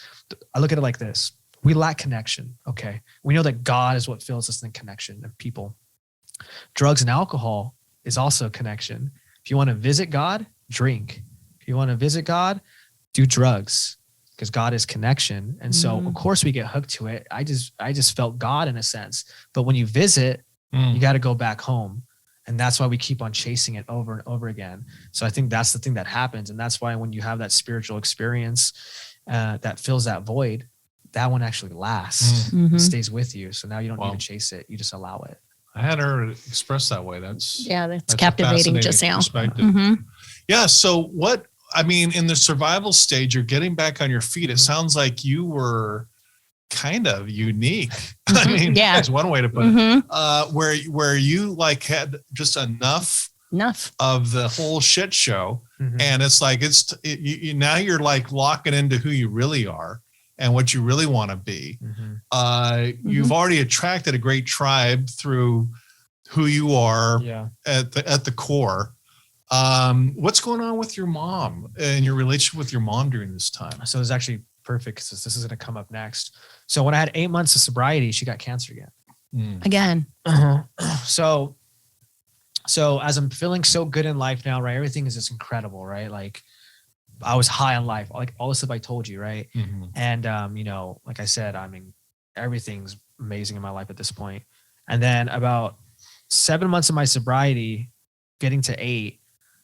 S3: I look at it like this. We lack connection. Okay. We know that God is what fills us in connection of people. Drugs and alcohol is also connection. If you want to visit God, drink. If you want to visit God, do drugs, because God is connection. And so of course we get hooked to it. I just felt God in a sense, but when you visit, you got to go back home. And that's why we keep on chasing it over and over again. So I think that's the thing that happens. And that's why when you have that spiritual experience that fills that void, that one actually lasts, it stays with you. So now you don't need to chase it. You just allow it.
S1: I hadn't heard it expressed that way. That's
S2: captivating just now.
S1: Yeah. So in the survival stage, you're getting back on your feet. It sounds like you were kind of unique. I mean, that's one way to put it. Where you like had just enough of the whole shit show. And it's like, now you're like locking into who you really are and what you really want to be. You've already attracted a great tribe through who you are at the core. What's going on with your mom and your relationship with your mom during this time?
S3: So it's actually perfect because this is going to come up next. So when I had 8 months of sobriety, she got cancer again.
S2: Again.
S3: So as I'm feeling so good in life now, right? Everything is just incredible, right? Like I was high on life, like all the stuff I told you, right? And, like I said, I mean, everything's amazing in my life at this point. And then about 7 months of my sobriety, getting to 8,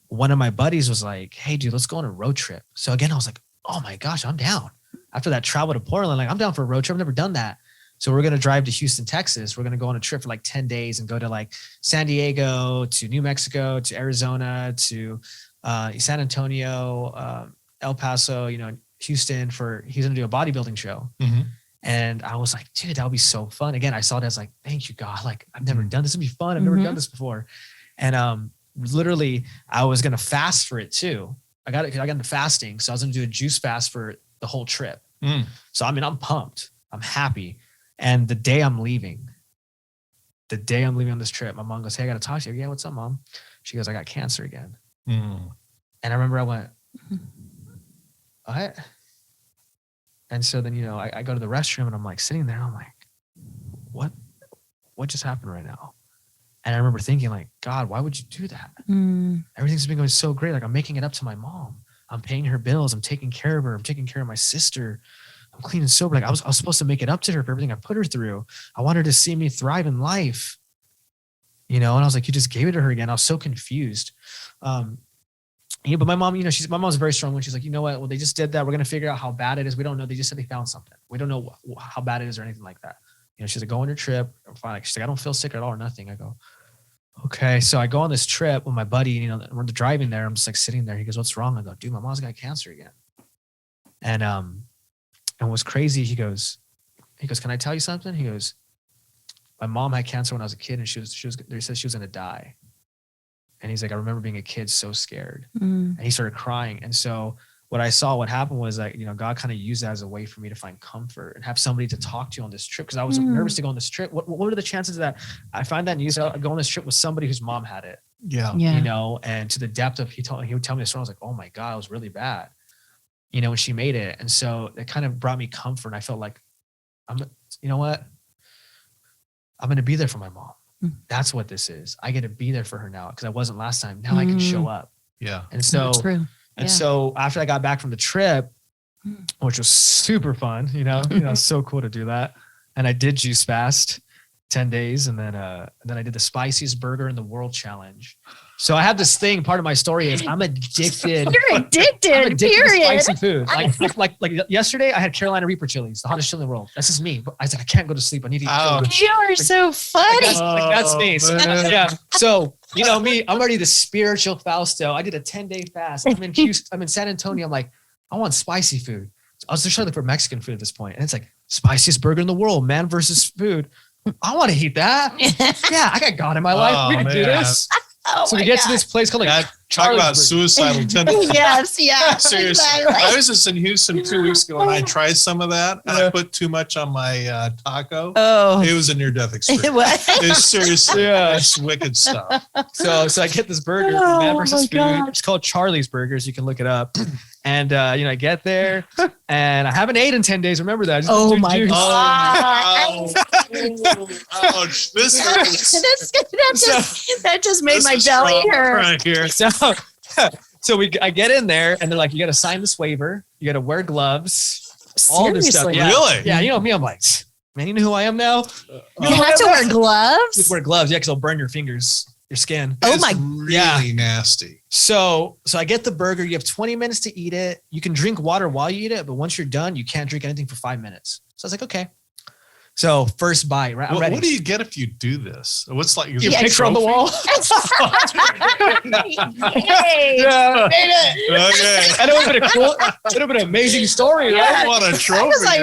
S3: one of my buddies was like, hey dude, let's go on a road trip. So again, I was like, oh my gosh, I'm down. after that travel to Portland, like I'm down for a road trip. I've never done that. So we're going to drive to Houston, Texas. We're going to go on a trip for like 10 days and go to like San Diego, to New Mexico, to Arizona, to San Antonio, El Paso, Houston he's going to do a bodybuilding show.
S1: Mm-hmm.
S3: And I was like, dude, that would be so fun. Again, I saw it as like, thank you, God. Like I've never done this. It'd be fun. I've never done this before. And literally I was going to fast for it too. I got into fasting. So I was going to do a juice fast for the whole trip. So, I'm pumped. I'm happy. And the day I'm leaving on this trip, my mom goes, hey, I got to talk to you. Yeah, what's up, Mom? She goes, I got cancer again. And I remember I went, what? And so then, I go to the restroom and I'm like sitting there and I'm like, what just happened right now? And I remember thinking like, God, why would you do that? Everything's been going so great. Like I'm making it up to my mom. I'm paying her bills. I'm taking care of her. I'm taking care of my sister. I'm clean and sober. Like I was supposed to make it up to her for everything I put her through. I want her to see me thrive in life, and I was like, you just gave it to her again. I was so confused. But my mom, my mom's very strong when she's like, you know what? Well, they just did that. We're going to figure out how bad it is. We don't know. They just said they found something. We don't know how bad it is or anything like that. She's like, go on your trip. I'm fine. Like, she's like, I don't feel sick at all or nothing. I go, okay. So I go on this trip with my buddy, we're driving there. I'm just like sitting there. He goes, what's wrong? I go, dude, my mom's got cancer again. And what's crazy, he goes, can I tell you something? He goes, my mom had cancer when I was a kid and they said she was going to die. And he's like, I remember being a kid so scared. And he started crying. And so what happened was like, God kind of used that as a way for me to find comfort and have somebody to talk to on this trip. Cause I was nervous to go on this trip. What are the chances that I find that news? I go on this trip with somebody whose mom had it, and to the depth of, he would tell me the story. I was like, oh my God, it was really bad. When she made it. And so it kind of brought me comfort. And I felt like, you know what? I'm going to be there for my mom. That's what this is. I get to be there for her now because I wasn't last time. Now I can show up.
S1: Yeah.
S3: And so,
S2: true.
S3: So after I got back from the trip, which was super fun, it's so cool to do that. And I did juice fast 10 days. And then I did the spiciest burger in the world challenge. So I have this thing. Part of my story is I'm addicted.
S2: You're addicted.
S3: I'm addicted
S2: period.
S3: to spicy food. Like yesterday, I had Carolina Reaper chilies, the hottest chili in the world. That's just me. But I was like, I can't go to sleep. I need to eat chili.
S2: You are so funny.
S3: That's me. Yeah. So me, I'm already the spiritual Fausto. I did a 10-day fast. I'm in Houston. I'm in San Antonio. I'm like, I want spicy food. I was just trying to look for Mexican food at this point, and it's like spiciest burger in the world, man versus food. I want to eat that. Yeah, I got God in my life. We can do this. So we get to this place called
S1: talk about suicidal tendencies.
S2: Yes.
S1: Seriously.
S2: Exactly.
S1: I was just in Houston 2 weeks ago and I tried some of that and I put too much on my taco.
S2: Oh,
S1: it was a near-death experience. It's seriously, it's wicked stuff.
S3: So I get this burger from Man vs. Food. God. It's called Charlie's Burgers. You can look it up. And I get there and I haven't ate in 10 days. Remember that?
S2: Oh my God.
S1: Ouch.
S2: That just made my belly hurt.
S1: Right here.
S3: So I get in there and they're like, you got to sign this waiver. You got to wear gloves. All this stuff.
S2: Seriously?
S3: Yeah.
S1: Really?
S3: Yeah. Me, I'm like, man, you know who I am now?
S2: You have to wear gloves?
S3: You wear gloves. Yeah, because they'll burn your fingers, your skin.
S1: It's really nasty.
S3: So I get the burger. You have 20 minutes to eat it. You can drink water while you eat it, but once you're done, you can't drink anything for 5 minutes. So I was like, okay. So first bite, right?
S1: What do you get if you do this? What's like your
S3: picture on the wall?
S2: Hey,
S1: Okay.
S3: And it would have been a cool, it would have been an amazing story, right?
S1: I want a trophy.
S2: I was like,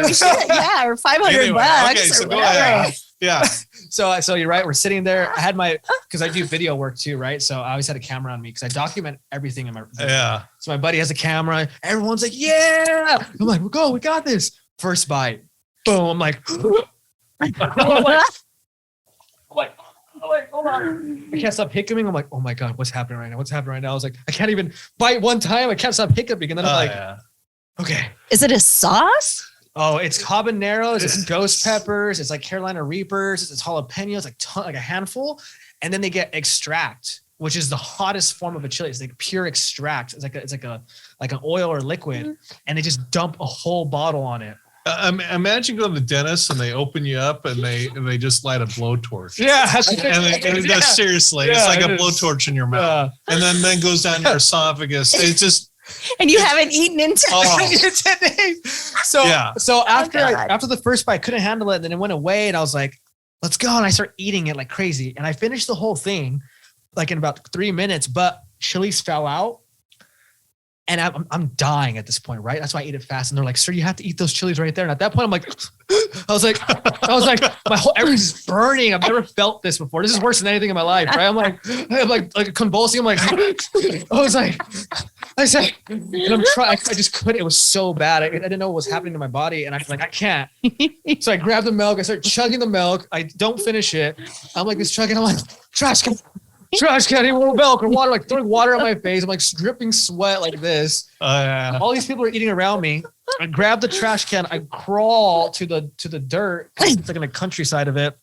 S2: or $500.
S1: Anyway, okay, so
S2: or
S1: go
S2: whatever.
S1: ahead. Yeah.
S3: So you're right. We're sitting there. I had because I do video work too, right? So I always had a camera on me because I document everything in my video.
S1: Yeah.
S3: So my buddy has a camera. Everyone's like, yeah. I'm like, we got this. First bite. Boom. I'm like, hold on. I can't stop hiccuping. I'm like, oh my God, what's happening right now? What's happening right now? I was like, I can't even bite one time. I can't stop hiccuping. And then I'm like, okay.
S2: Is it a sauce?
S3: Oh, it's habaneros, it's ghost peppers, it's like Carolina Reapers, it's jalapenos, like a handful. And then they get extract, which is the hottest form of a chili. It's like pure extract. It's like an oil or liquid. And they just dump a whole bottle on it.
S1: Imagine going to the dentist and they open you up and they just light a blowtorch.
S3: Yeah.
S1: Seriously, it's like a blowtorch in your mouth. And then goes down your esophagus. It's just
S2: And you haven't eaten in 10
S3: It's 10 days. So after
S2: God.
S3: after the first bite, I couldn't handle it. Then it went away, and I was like, "Let's go!" And I start eating it like crazy, and I finished the whole thing like in about 3 minutes. But chilies fell out, and I'm dying at this point, right? That's why I ate it fast. And they're like, "Sir, you have to eat those chilies right there." And at that point, I'm like, I was like, my whole everything's burning. I've never felt this before. This is worse than anything in my life, right? I'm like convulsing. I'm like, I said, and I'm trying. I just couldn't. It was so bad. I didn't know what was happening to my body, and I was like, I can't. So I grabbed the milk. I start chugging the milk. I don't finish it. I'm like this chugging. I'm like, trash can, I need more milk or water. Like throwing water on my face. I'm like dripping sweat like this. All these people are eating around me. I grab the trash can. I crawl to the dirt. It's like in the countryside of it.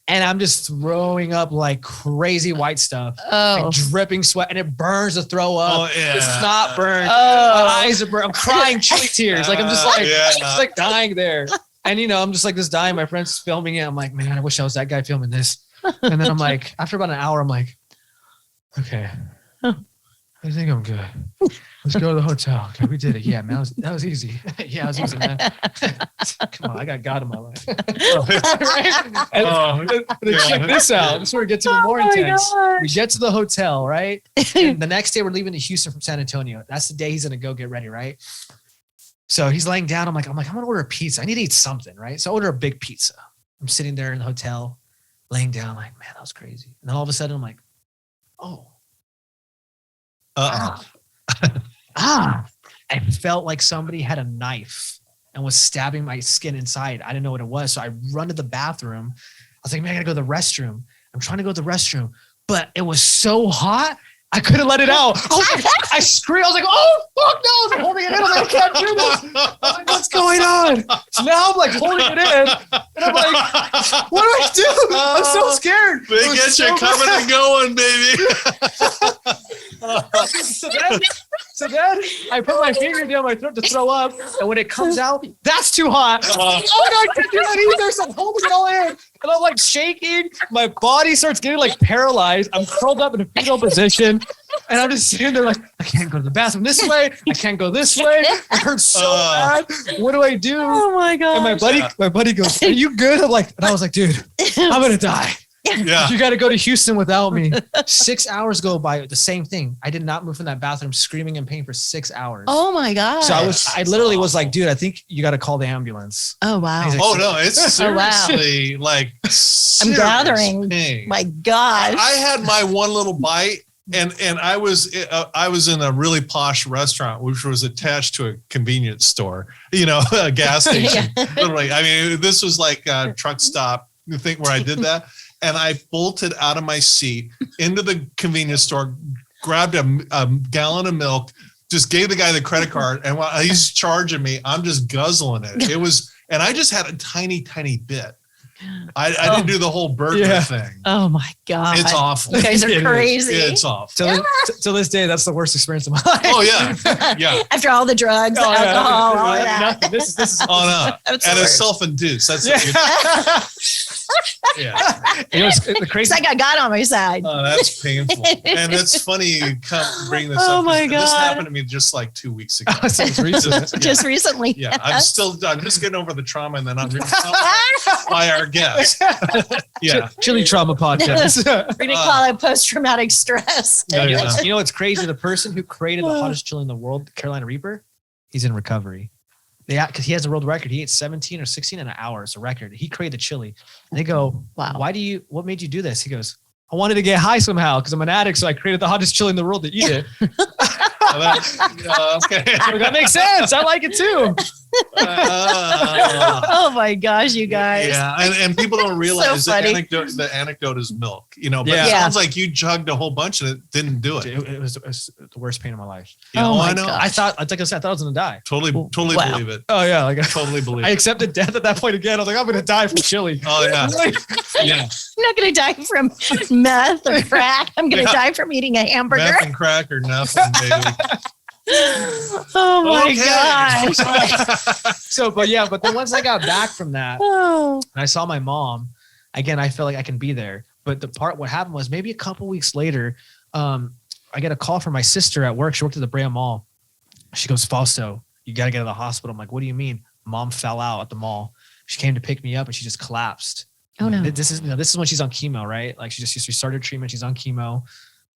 S3: And I'm just throwing up like crazy white stuff, like dripping sweat, and it burns to throw up. It's not burned. My eyes are burned. I'm crying chili tears. Like I'm just like dying there. And I'm just like this dying. My friend's filming it. I'm like, man, I wish I was that guy filming this. And then I'm like, after about an hour, I'm like, okay, I think I'm good. Let's go to the hotel. Okay, we did it. Yeah, man, that was easy. Yeah, it was easy, man. Come on, I got God in my life. Check this out. This is where it gets even more intense. We get to the hotel, right? And the next day, we're leaving to Houston from San Antonio. That's the day he's gonna go get ready, right? So he's laying down. I'm like, I'm gonna order a pizza. I need to eat something, right? So I order a big pizza. I'm sitting there in the hotel, laying down, like, man, that was crazy. And then all of a sudden, I'm like, oh. I felt like somebody had a knife and was stabbing my skin inside. I didn't know what it was. So I run to the bathroom. I was like, man, I gotta go to the restroom. I'm trying to go to the restroom, but it was so hot, I couldn't let it out. I screamed. I was like, oh, fuck no. I was like, holding it in. I was like, I can't do this. I was like, what's going on? So now I'm like holding it in. And I'm like, what do I do? I'm so scared.
S1: They get you coming and going, baby.
S3: So then I put my finger down my throat to throw up. And when it comes out, that's too hot. Oh, no, I can't do that either. So I'm holding it all in. And I'm like shaking. My body starts getting like paralyzed. I'm curled up in a fetal position. And I'm just sitting there like, I can't go to the bathroom this way. I can't go this way. It hurts so bad. What do I do?
S2: Oh my God.
S3: And my buddy goes, are you good? I'm like, and I was like, dude, I'm going to die.
S1: Yeah.
S3: You got to go to Houston without me. 6 hours go by. The same thing. I did not move from that bathroom screaming in pain for 6 hours.
S2: Oh my God.
S3: So I literally was like, dude, I think you got to call the ambulance.
S2: Oh, wow.
S3: Like,
S1: Oh no, it's seriously like
S2: I'm gathering.
S1: pain.
S2: My gosh.
S1: I had my one little bite, and I was in a really posh restaurant, which was attached to a convenience store, a gas station. Literally, I mean, this was like a truck stop. You think where I did that, and I bolted out of my seat into the convenience store, grabbed a gallon of milk, just gave the guy the credit card, and while he's charging me, I'm just guzzling it. It was, and I just had a tiny bit. I didn't do the whole burger thing.
S2: Oh my God.
S1: It's awful.
S2: You guys are crazy.
S1: It's awful.
S3: Till this day, that's the worst experience of my life.
S1: Oh yeah. Yeah.
S2: After all the drugs, the alcohol, all of that.
S3: Nothing. This is
S1: Oh no.
S2: That's
S1: And
S2: the
S1: it's
S2: worst.
S1: self-induced. That's yeah.
S3: the crazy.
S2: It's like I got on my side.
S1: Oh, that's painful. And it's funny you come bring this
S2: Oh
S1: up.
S2: my
S1: This
S2: God.
S1: happened to me just like 2 weeks ago.
S3: So it's recent.
S2: Just recently.
S1: Yeah. I'm just getting over the trauma, and then I'm by our guest. Yeah.
S3: Chili trauma podcast.
S2: We're going to call it post-traumatic stress.
S1: Yeah.
S3: You know what's crazy? The person who created the hottest chili in the world, Carolina Reaper, he's in recovery. Because he has a world record. He ate 17 or 16 in an hour. It's a record. He created the chili. And they go,
S2: Wow.
S3: What made you do this? He goes, I wanted to get high somehow because I'm an addict. So I created the hottest chili in the world to eat it.
S1: Okay.
S3: So that makes sense. I like it too.
S2: Oh my gosh, you guys.
S1: Yeah, and people don't realize
S2: So
S1: the
S2: funny.
S1: anecdote is milk, but
S3: Yeah.
S1: it sounds like you jugged a whole bunch and it didn't do it.
S3: It was the worst pain of my life.
S2: Oh my
S1: I know.
S2: God.
S3: I thought, like I said, I thought I was going to die.
S1: Totally
S2: Wow.
S1: believe it.
S3: Oh yeah. Like
S1: Totally believe
S3: I
S1: it.
S3: accepted death at that point again. I was like, I'm going to die from chili.
S1: Oh yeah. Yeah.
S2: I'm not going to die from meth or crack. I'm going to die from eating a hamburger.
S1: Meth and crack or nothing, baby.
S2: Oh my
S1: Okay.
S2: gosh.
S3: But then once I got back from that,
S2: Oh.
S3: and I saw my mom, again, I feel like I can be there. But what happened was maybe a couple weeks later, I get a call from my sister at work. She worked at the Brea Mall. She goes, Fausto, you got to get to the hospital. I'm like, what do you mean? Mom fell out at the mall. She came to pick me up and she just collapsed.
S2: Oh no.
S3: This is when she's on chemo, right? Like she started treatment. She's on chemo.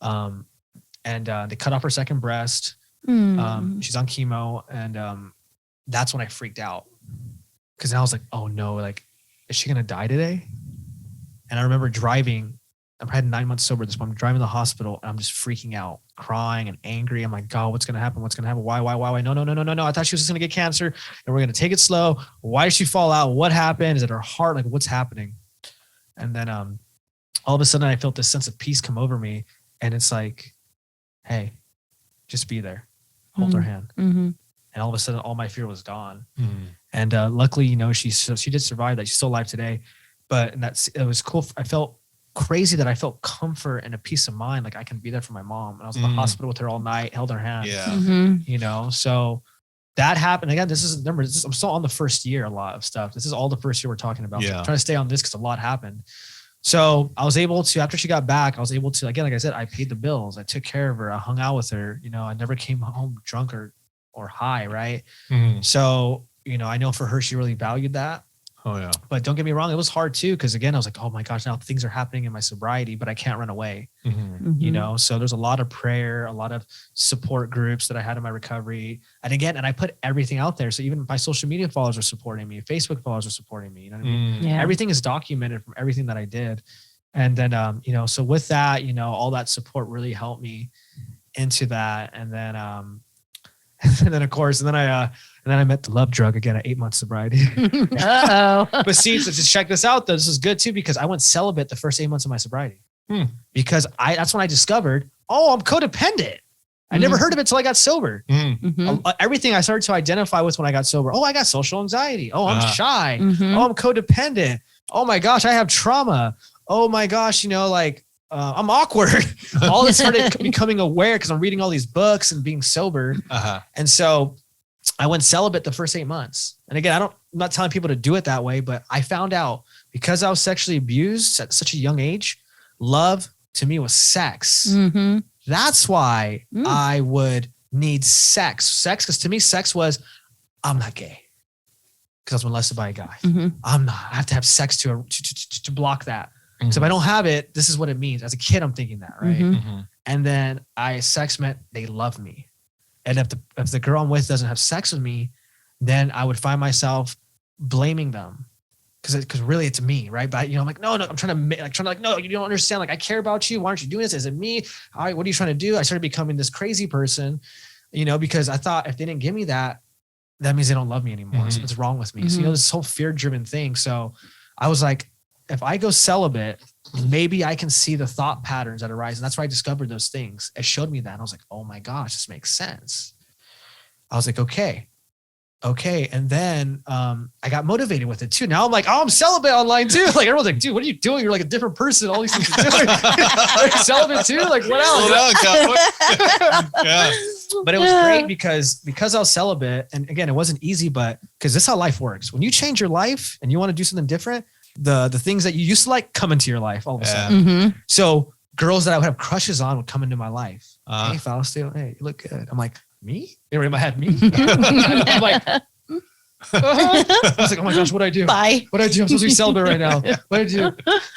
S3: And they cut off her second breast. She's on chemo. And that's when I freaked out. Cause I was like, oh no, like, is she going to die today? And I remember driving, I had 9 months sober at this point. I'm driving to the hospital and I'm just freaking out, crying and angry. I'm like, God, what's going to happen? What's going to happen? Why? No. I thought she was just going to get cancer and we're going to take it slow. Why did she fall out? What happened? Is it her heart? Like what's happening? And then all of a sudden I felt this sense of peace come over me. And it's like, hey, just be there. Hold her hand. And all of a sudden all my fear was gone. And luckily, you know, she did survive that. She's still alive today. But it was cool. I felt crazy that I felt comfort and a peace of mind. Like I can be there for my mom. And I was in the hospital with her all night, held her hand.
S1: Yeah.
S3: You know, so that happened. Again, I'm still on the first year, a lot of stuff. This is all the first year we're talking about.
S1: Yeah.
S3: I'm trying to stay on this because a lot happened. So I was able to, after she got back, I was able to, again, like I said, I paid the bills. I took care of her. I hung out with her. You know, I never came home drunk or high. Right. So, you know, I know for her, she really valued that.
S1: Oh yeah.
S3: But don't get me wrong, it was hard too. Cause again, I was like, oh my gosh, now things are happening in my sobriety, but I can't run away. You know, so there's a lot of prayer, a lot of support groups that I had in my recovery. And again, I put everything out there. So even my social media followers are supporting me. Facebook followers are supporting me. You know what I mean?
S2: Yeah.
S3: Everything is documented from everything that I did. And then, you know, so with that, you know, all that support really helped me into that. And then, of course, and then I met the love drug again at 8 months sobriety.
S2: Uh-oh.
S3: But see, so just check this out though. This is good too, because I went celibate the first 8 months of my sobriety. Because that's when I discovered, I'm codependent. I never heard of it till I got sober. Everything I started to identify with when I got sober. Oh, I got social anxiety. Oh, I'm shy. Oh, I'm codependent. Oh my gosh, I have trauma. Oh my gosh, you know, like I'm awkward. All this started becoming aware because I'm reading all these books and being sober. And so I went celibate the first 8 months. And again, I'm not telling people to do it that way, but I found out because I was sexually abused at such a young age, love to me was sex. That's why I would need sex, because to me, sex was, I'm not gay because I was molested by a guy. I'm not, I have to have sex to block that. So if I don't have it, this is what it means. As a kid, I'm thinking that, right? And then sex meant they love me. And if the girl I'm with doesn't have sex with me, then I would find myself blaming them because really it's me, right? But you know, I'm like, no, I'm trying to no, you don't understand. Like I care about you. Why aren't you doing this? Is it me? All right, what are you trying to do? I started becoming this crazy person, you know, because I thought if they didn't give me that, that means they don't love me anymore. So what's wrong with me? So you know, this whole fear-driven thing. So I was like, if I go celibate, maybe I can see the thought patterns that arise. And that's where I discovered those things. It showed me that. And I was like, oh my gosh, this makes sense. I was like, okay. And then I got motivated with it too. Now I'm like, I'm celibate online too. Like everyone's like, dude, what are you doing? You're like a different person. All these things you're doing. Like, celibate too? Like what else?
S1: Yeah.
S3: But it was great because I was celibate. And again, it wasn't easy, but because this is how life works. When you change your life and you want to do something different, the things that you used to like come into your life all of a sudden. So girls that I would have crushes on would come into my life. Hey, Fausto, hey, you look good. I'm like, me? In my head, me? I'm like, I was like, oh my gosh, what'd I do?
S2: Bye.
S3: What'd I do? I'm supposed to be celibate right now. What'd I do?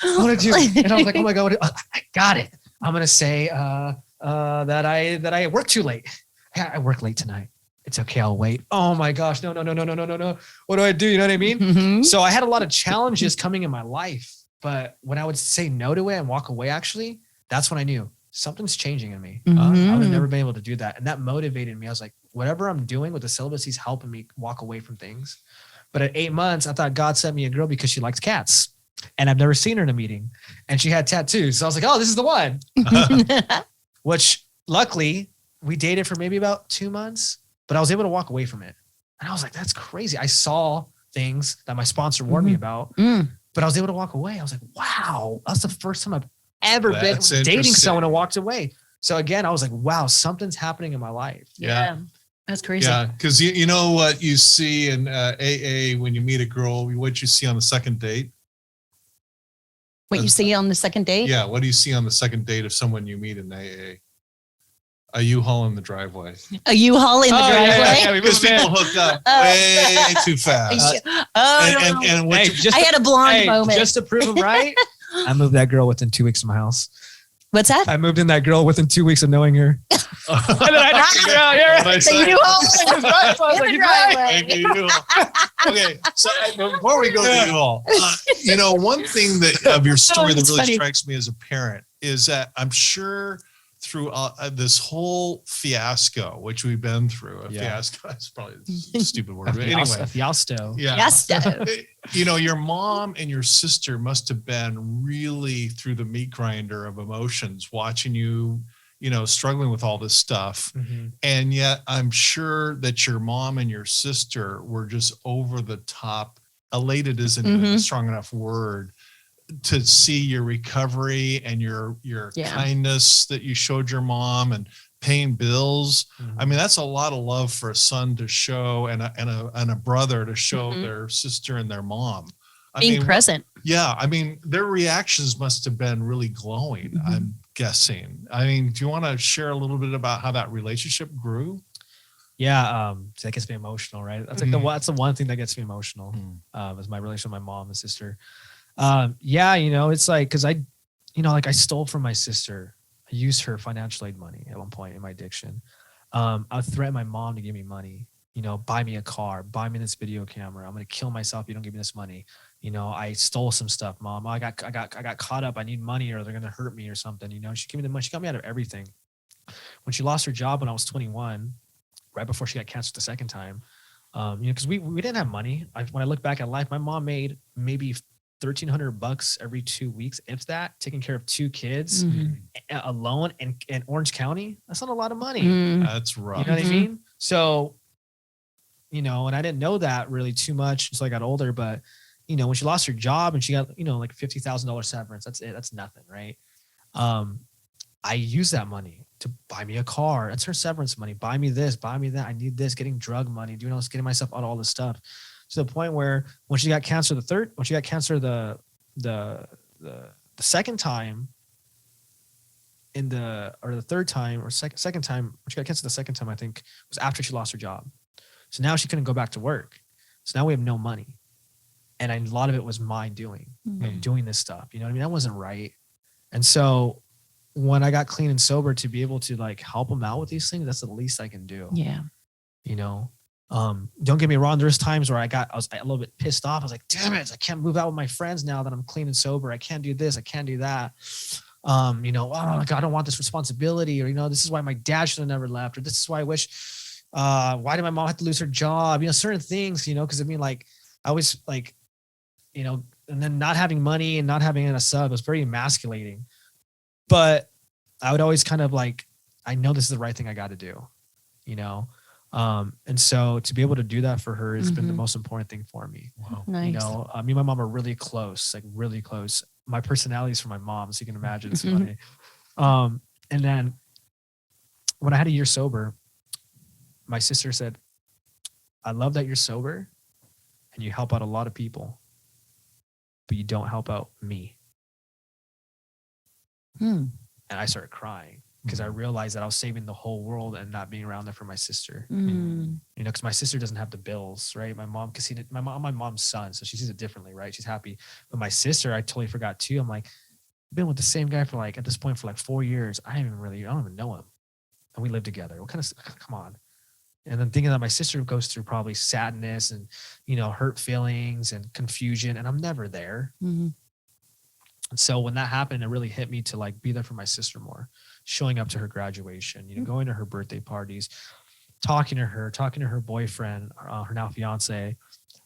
S3: And I was like, oh my God, I got it. I'm going to say that I work too late. Yeah, I work late tonight. It's okay. I'll wait. Oh my gosh. No. What do I do? You know what I mean? So I had a lot of challenges coming in my life, but when I would say no to it and walk away, actually, that's when I knew something's changing in me. I would have never been able to do that. And that motivated me. I was like, whatever I'm doing with the celibacy is helping me walk away from things. But at 8 months, I thought God sent me a girl because she likes cats. And I've never seen her in a meeting. And she had tattoos. So I was like, oh, this is the one. Which luckily we dated for maybe about 2 months. But I was able to walk away from it. And I was like, that's crazy. I saw things that my sponsor warned me about, but I was able to walk away. I was like, wow, that's the first time I've ever been dating someone and walked away. So again, I was like, wow, something's happening in my life.
S2: Yeah. That's crazy.
S1: Yeah. Because you know what you see in AA when you meet a girl, what you see on the second date?
S2: What you see on the second date?
S1: Yeah. What do you see on the second date of someone you meet in AA? A U-Haul in the driveway.
S2: A U-Haul in the driveway?
S1: Because people hook up way too fast. And what
S3: Hey,
S2: I had a blonde moment.
S3: Just to prove him right, I moved that girl within 2 weeks of my house.
S2: What's that?
S3: I moved in that girl within 2 weeks of knowing her. And then I had to figure out here.
S2: So U-Haul in the driveway.
S1: Thank you. Okay, so before we go to U-Haul, one thing that of your story that really strikes me as a parent is that I'm sure through this whole fiasco, which we've been through, fiasco is probably a stupid word. But anyway,
S3: fiasco.
S1: Yeah. Your mom and your sister must have been really through the meat grinder of emotions, watching you, struggling with all this stuff.
S3: Mm-hmm.
S1: And yet I'm sure that your mom and your sister were just over the top. Elated isn't even a strong enough word to see your recovery and your kindness that you showed your mom and paying bills.
S3: Mm-hmm.
S1: I mean, that's a lot of love for a son to show and a brother to show their sister and their mom.
S2: Being present.
S1: Their reactions must have been really glowing, I'm guessing. I mean, do you want to share a little bit about how that relationship grew?
S3: Yeah, that gets me emotional, right? That's like that's the one thing that gets me emotional. Is my relationship with my mom and sister. It's like, cause I stole from my sister. I used her financial aid money at one point in my addiction. I threatened my mom to give me money, buy me a car, buy me this video camera. I'm going to kill myself if you don't give me this money. I stole some stuff, Mom. I got caught up. I need money or they're going to hurt me or something. She gave me the money. She got me out of everything. When she lost her job when I was 21, right before she got canceled the second time, cause we didn't have money. When I look back at life, my mom made maybe $1,300 every 2 weeks, if that, taking care of 2 kids alone in Orange County. That's not a lot of money.
S1: That's rough.
S3: You know what I mean? So, and I didn't know that really too much until I got older, but when she lost her job and she got, like $50,000 severance, that's it. That's nothing. Right. I used that money to buy me a car. That's her severance money. Buy me this, buy me that. I need this, getting drug money, doing all this, getting myself out of all this stuff. To the point where when she got cancer the second time the third time or second time, when she got cancer the second time, I think was after she lost her job. So now she couldn't go back to work. So now we have no money. And a lot of it was my doing, doing this stuff. You know what I mean? That wasn't right. And so when I got clean and sober, to be able to like help them out with these things, that's the least I can do.
S2: Yeah.
S3: Don't get me wrong. There's times where I was a little bit pissed off. I was like, damn it, I can't move out with my friends now that I'm clean and sober. I can't do this. I can't do that. Oh God, I don't want this responsibility, or, this is why my dad should have never left, or this is why I wish, why did my mom have to lose her job? Certain things, cause I was like, and then not having money and not having a sub was very emasculating, but I would always kind of like, I know this is the right thing I got to do, and so to be able to do that for her has been the most important thing for me.
S1: Wow.
S2: Nice.
S3: Me and my mom are really close, like really close. My personality is for my mom, so you can imagine it's funny. And then when I had a year sober, my sister said, I love that you're sober and you help out a lot of people, but you don't help out me. And I started crying because I realized that I was saving the whole world and not being around there for my sister. Because my sister doesn't have the bills, right? My mom, because I'm my mom's son, so she sees it differently, right? She's happy. But my sister, I totally forgot too. I'm like, I've been with the same guy for at this point for 4 years. I don't even know him. And we live together. What kind of, come on. And then thinking that my sister goes through probably sadness and, hurt feelings and confusion, and I'm never there. And so when that happened, it really hit me to be there for my sister more, showing up to her graduation, going to her birthday parties, talking to her boyfriend, her now fiance,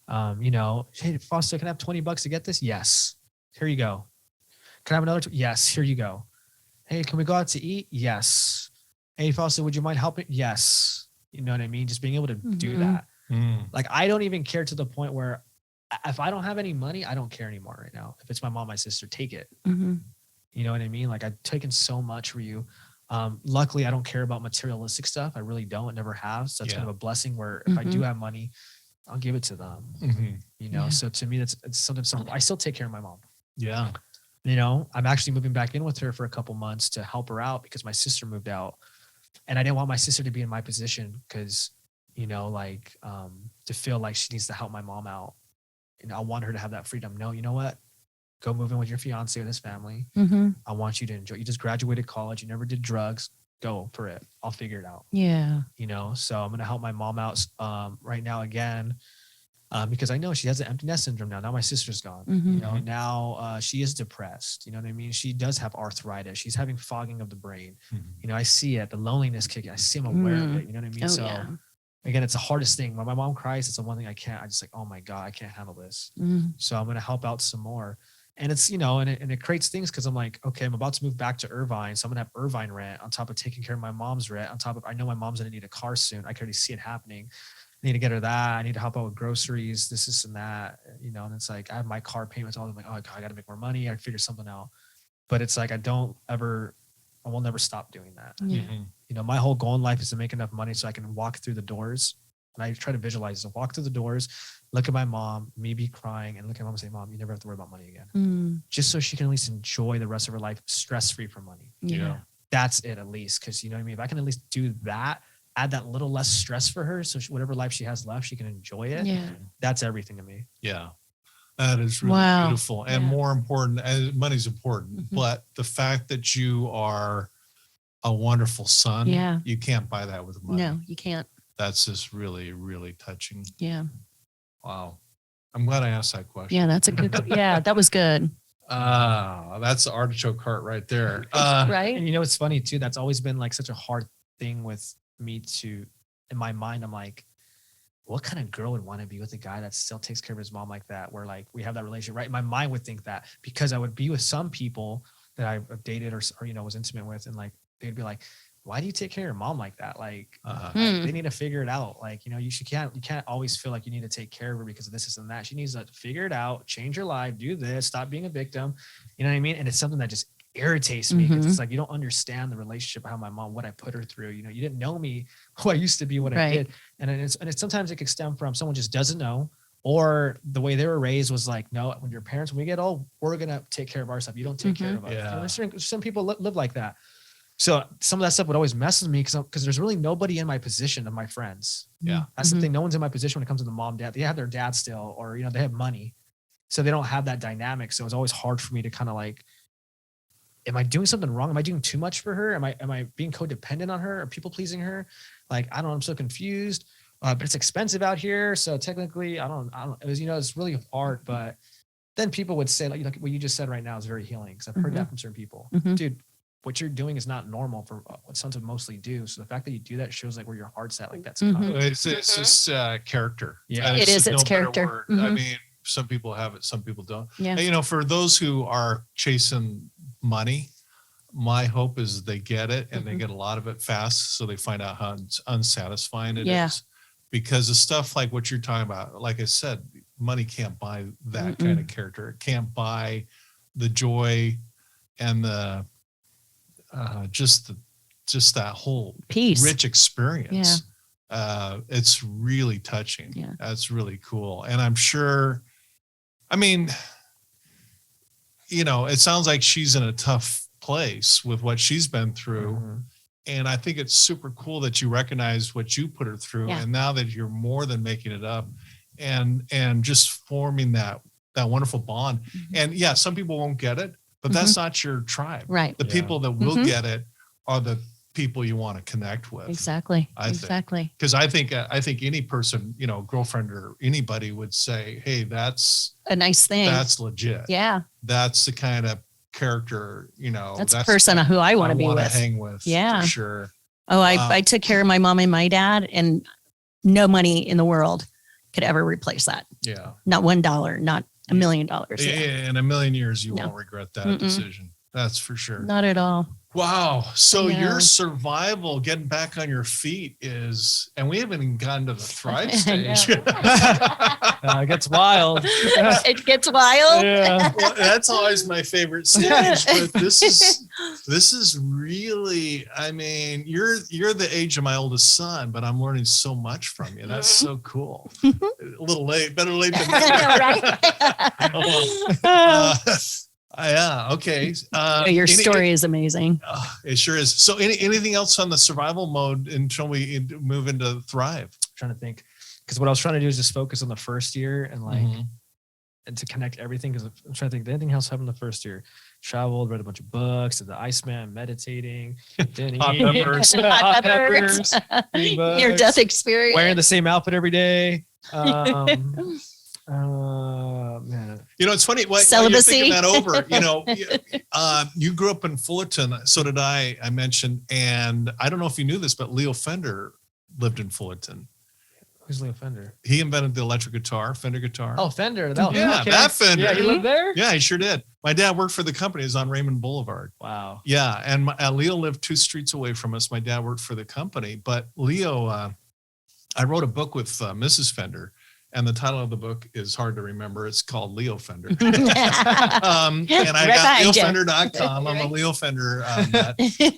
S3: hey, Fausto, can I have $20 to get this? Yes. Here you go. Can I have another? Yes. Here you go. Hey, can we go out to eat? Yes. Hey, Fausto, would you mind helping? Yes. You know what I mean? Just being able to do that. I don't even care to the point where if I don't have any money, I don't care anymore right now. If it's my mom, my sister, take it. You know what I mean? I've taken so much for you. Luckily, I don't care about materialistic stuff. I really don't, never have. So that's kind of a blessing where if I do have money, I'll give it to them. So to me, it's something, I still take care of my mom.
S1: Yeah.
S3: I'm actually moving back in with her for a couple months to help her out because my sister moved out. And I didn't want my sister to be in my position because, you know, like to feel like she needs to help my mom out. And I want her to have that freedom. No, you know what? Go move in with your fiance or this family. I want you to enjoy. You just graduated college. You never did drugs. Go for it. I'll figure it out.
S2: Yeah.
S3: You know, so I'm going to help my mom out right now again because I know she has an empty nest syndrome now. Now my sister's gone. You know, now she is depressed. You know what I mean? She does have arthritis. She's having fogging of the brain. You know, I see it. The loneliness kicking. I see I'm aware of it. You know what I mean?
S2: Oh,
S3: So
S2: yeah.
S3: again, it's the hardest thing. When my mom cries, it's the one thing I can't. I just like, oh my God, I can't handle this. So I'm going to help out some more. And it's, you know, and it creates things because I'm like, okay, I'm about to move back to Irvine. So I'm gonna have Irvine rent on top of taking care of my mom's rent. On top of, I know my mom's gonna need a car soon. I can already see it happening. I need to get her that. I need to help out with groceries, this and that, you know. And it's like I have my car payments. All I'm like, oh God, I got to make more money. I figure something out. But it's like I will never stop doing that.
S2: Yeah.
S3: You know, my whole goal in life is to make enough money so I can walk through the doors. And I try to visualize it. Walk through the doors, look at my mom, me be crying, and look at mom and say, Mom, you never have to worry about money again. Just so she can at least enjoy the rest of her life stress-free from money.
S2: Yeah.
S3: You know, that's it at least. Because, you know what I mean? If I can at least do that, add that little less stress for her. So whatever life she has left, she can enjoy it.
S2: Yeah.
S3: That's everything to me.
S1: Yeah. That is really beautiful. And more important, and money's important, but the fact that you are a wonderful son, you can't buy that with money.
S2: No, you can't.
S1: That's just really, really touching.
S2: Yeah.
S1: Wow. I'm glad I asked that question.
S2: Yeah, that's a good, yeah, that was good.
S1: That's the artichoke heart right there.
S2: Right.
S3: And you know, it's funny too. That's always been like such a hard thing with me to, in my mind, I'm like, what kind of girl would want to be with a guy that still takes care of his mom like that? Where like we have that relationship, right? My mind would think that because I would be with some people that I've dated or you know, was intimate with, and like, they'd be like, why do you take care of your mom like that? Like, they need to figure it out. Like, you know, you can't always feel like you need to take care of her because of this and that. She needs to figure it out, change her life, do this, stop being a victim. You know what I mean? And it's something that just irritates me because it's like, you don't understand the relationship, how my mom, what I put her through. You know, you didn't know me, who I used to be, what I did. And it's sometimes it could stem from someone just doesn't know, or the way they were raised was like, no, when your parents, when we get old, we're going to take care of our stuff. You don't take care of us.
S1: Yeah.
S3: You know, some people live like that. So some of that stuff would always mess with me because there's really nobody in my position of my friends.
S1: Yeah.
S3: That's the thing. No one's in my position when it comes to the mom, dad. They have their dad still, or, you know, they have money. So they don't have that dynamic. So it's always hard for me to kind of like, am I doing something wrong? Am I doing too much for her? Am I being codependent on her or people pleasing her? Like, I don't know. I'm so confused, but it's expensive out here. So technically I don't, it was, you know, it's really hard, but then people would say like what you just said right now is very healing. Cause I've heard that from certain people, dude. What you're doing is not normal for what sons would mostly do. So the fact that you do that shows like where your heart's at. Like that's
S1: it's just character.
S3: Yeah,
S2: it is. It's character.
S1: I mean, some people have it, some people don't.
S2: Yeah.
S1: And, you know, for those who are chasing money, my hope is they get it and they get a lot of it fast. So they find out how unsatisfying it is. Because the stuff like what you're talking about, like I said, money can't buy that kind of character. It can't buy the joy and the, just that whole
S2: peace,
S1: rich experience. It's really touching.
S2: Yeah.
S1: That's really cool. And I'm sure, I mean, you know, it sounds like she's in a tough place with what she's been through. And I think it's super cool that you recognize what you put her through.
S2: Yeah.
S1: And now that you're more than making it up and just forming that wonderful bond. And yeah, some people won't get it, but that's not your tribe.
S2: Right.
S1: The people that will get it are the people you want to connect with.
S2: Exactly.
S1: Exactly. Because I think any person, you know, girlfriend or anybody would say, hey, that's
S2: a nice thing.
S1: That's legit.
S2: Yeah.
S1: That's the kind of character, you know,
S2: that's a person who I want to be with.
S1: Hang with.
S2: Yeah.
S1: For sure.
S2: Oh, I took care of my mom and my dad, and no money in the world could ever replace that.
S1: Yeah.
S2: Not $1, not $1 million.
S1: Yeah. In a million years, you won't regret that decision. That's for sure.
S2: Not at all.
S1: Wow. So your survival, getting back on your feet is, and we haven't even gotten to the thrive stage.
S3: It gets wild.
S2: It gets wild.
S3: Yeah.
S1: Well, that's always my favorite stage, but this is really, I mean, you're the age of my oldest son, but I'm learning so much from you. That's so cool. A little late, better late than never. Yeah. Okay.
S2: Your story is amazing.
S1: It sure is. So anything else on the survival mode until we move into thrive?
S3: I'm trying to think, because what I was trying to do is just focus on the first year and like, and to connect everything. Because I'm trying to think, did anything else happen the first year? Traveled, read a bunch of books, did the Iceman, meditating,
S1: Hot peppers.
S3: Hot peppers,
S2: Near death experience.
S3: wearing the same outfit every day. Man,
S1: It's funny. While you're
S2: Celibacy.
S1: thinking that over, you grew up in Fullerton. So did I. I mentioned, and I don't know if you knew this, but Leo Fender lived in Fullerton.
S3: who's Leo Fender?
S1: He invented the electric guitar, Fender guitar.
S3: Oh, Fender.
S1: Yeah, that Fender.
S3: Yeah, he lived there?
S1: Yeah, he sure did. My dad worked for the company. It was on Raymond Boulevard.
S3: Wow.
S1: Yeah, and Leo lived 2 streets away from us. My dad worked for the company, but Leo, I wrote a book with Mrs. Fender, and the title of the book is hard to remember. It's called Leo Fender. And I got leofender.com. I'm a Leo Fender nut.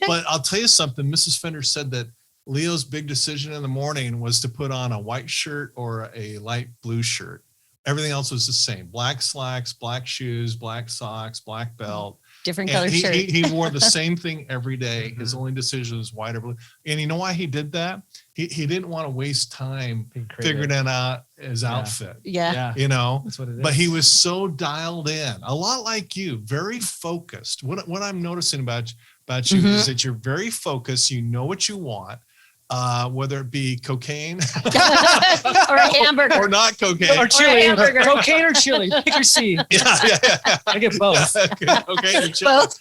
S1: But I'll tell you something. Mrs. Fender said that Leo's big decision in the morning was to put on a white shirt or a light blue shirt. Everything else was the same. Black slacks, black shoes, black socks, black belt.
S2: Different color shirt.
S1: He wore the same thing every day. His only decision was white or blue. And you know why he did that? He didn't want to waste time figuring out his outfit.
S2: Yeah.
S3: That's what it is.
S1: But he was so dialed in, a lot like you, very focused. What I'm noticing about you is that you're very focused. You know what you want. Whether it be cocaine
S2: or a hamburger
S1: or not cocaine
S3: or chili, cocaine or chili. Pick your C.
S1: Yeah.
S3: I get both.
S1: Okay,
S2: both.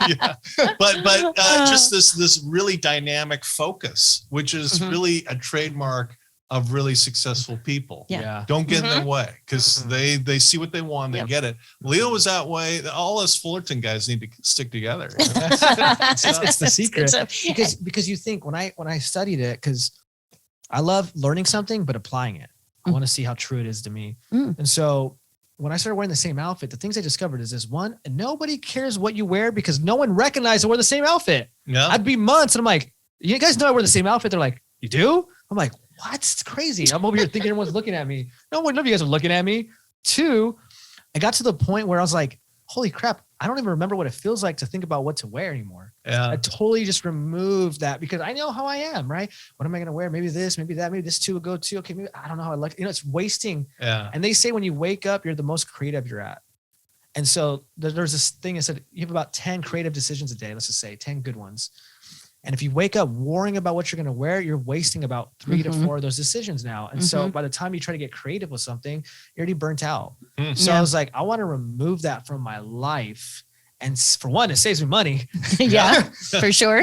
S1: Yeah. But just this really dynamic focus, which is really a trademark of really successful people.
S2: Yeah.
S1: Don't get in their way because they see what they want, they get it. Leo was that way. All us Fullerton guys need to stick together.
S3: It's the secret. Because you think when I studied it, because I love learning something but applying it. I want to see how true it is to me. And so when I started wearing the same outfit, the things I discovered is this: one, nobody cares what you wear because no one recognized I wear the same outfit.
S1: Yeah.
S3: I'd be months and I'm like, you guys know I wear the same outfit. They're like, you do? I'm like, what? It's crazy. I'm over here thinking everyone's looking at me. None of you guys are looking at me. 2, I got to the point where I was like, holy crap, I don't even remember what it feels like to think about what to wear anymore.
S1: Yeah.
S3: I totally just removed that because I know how I am, right? What am I going to wear? Maybe this, maybe that, maybe this too will go too. Okay, maybe I don't know how I like. It's wasting.
S1: Yeah.
S3: And they say when you wake up, you're the most creative you're at. And so there's this thing that said you have about 10 creative decisions a day. Let's just say 10 good ones. And if you wake up worrying about what you're going to wear, you're wasting about 3 to 4 of those decisions now. And so by the time you try to get creative with something, you're already burnt out. So I was like, I want to remove that from my life. And for one, it saves me money.
S2: Yeah, for sure.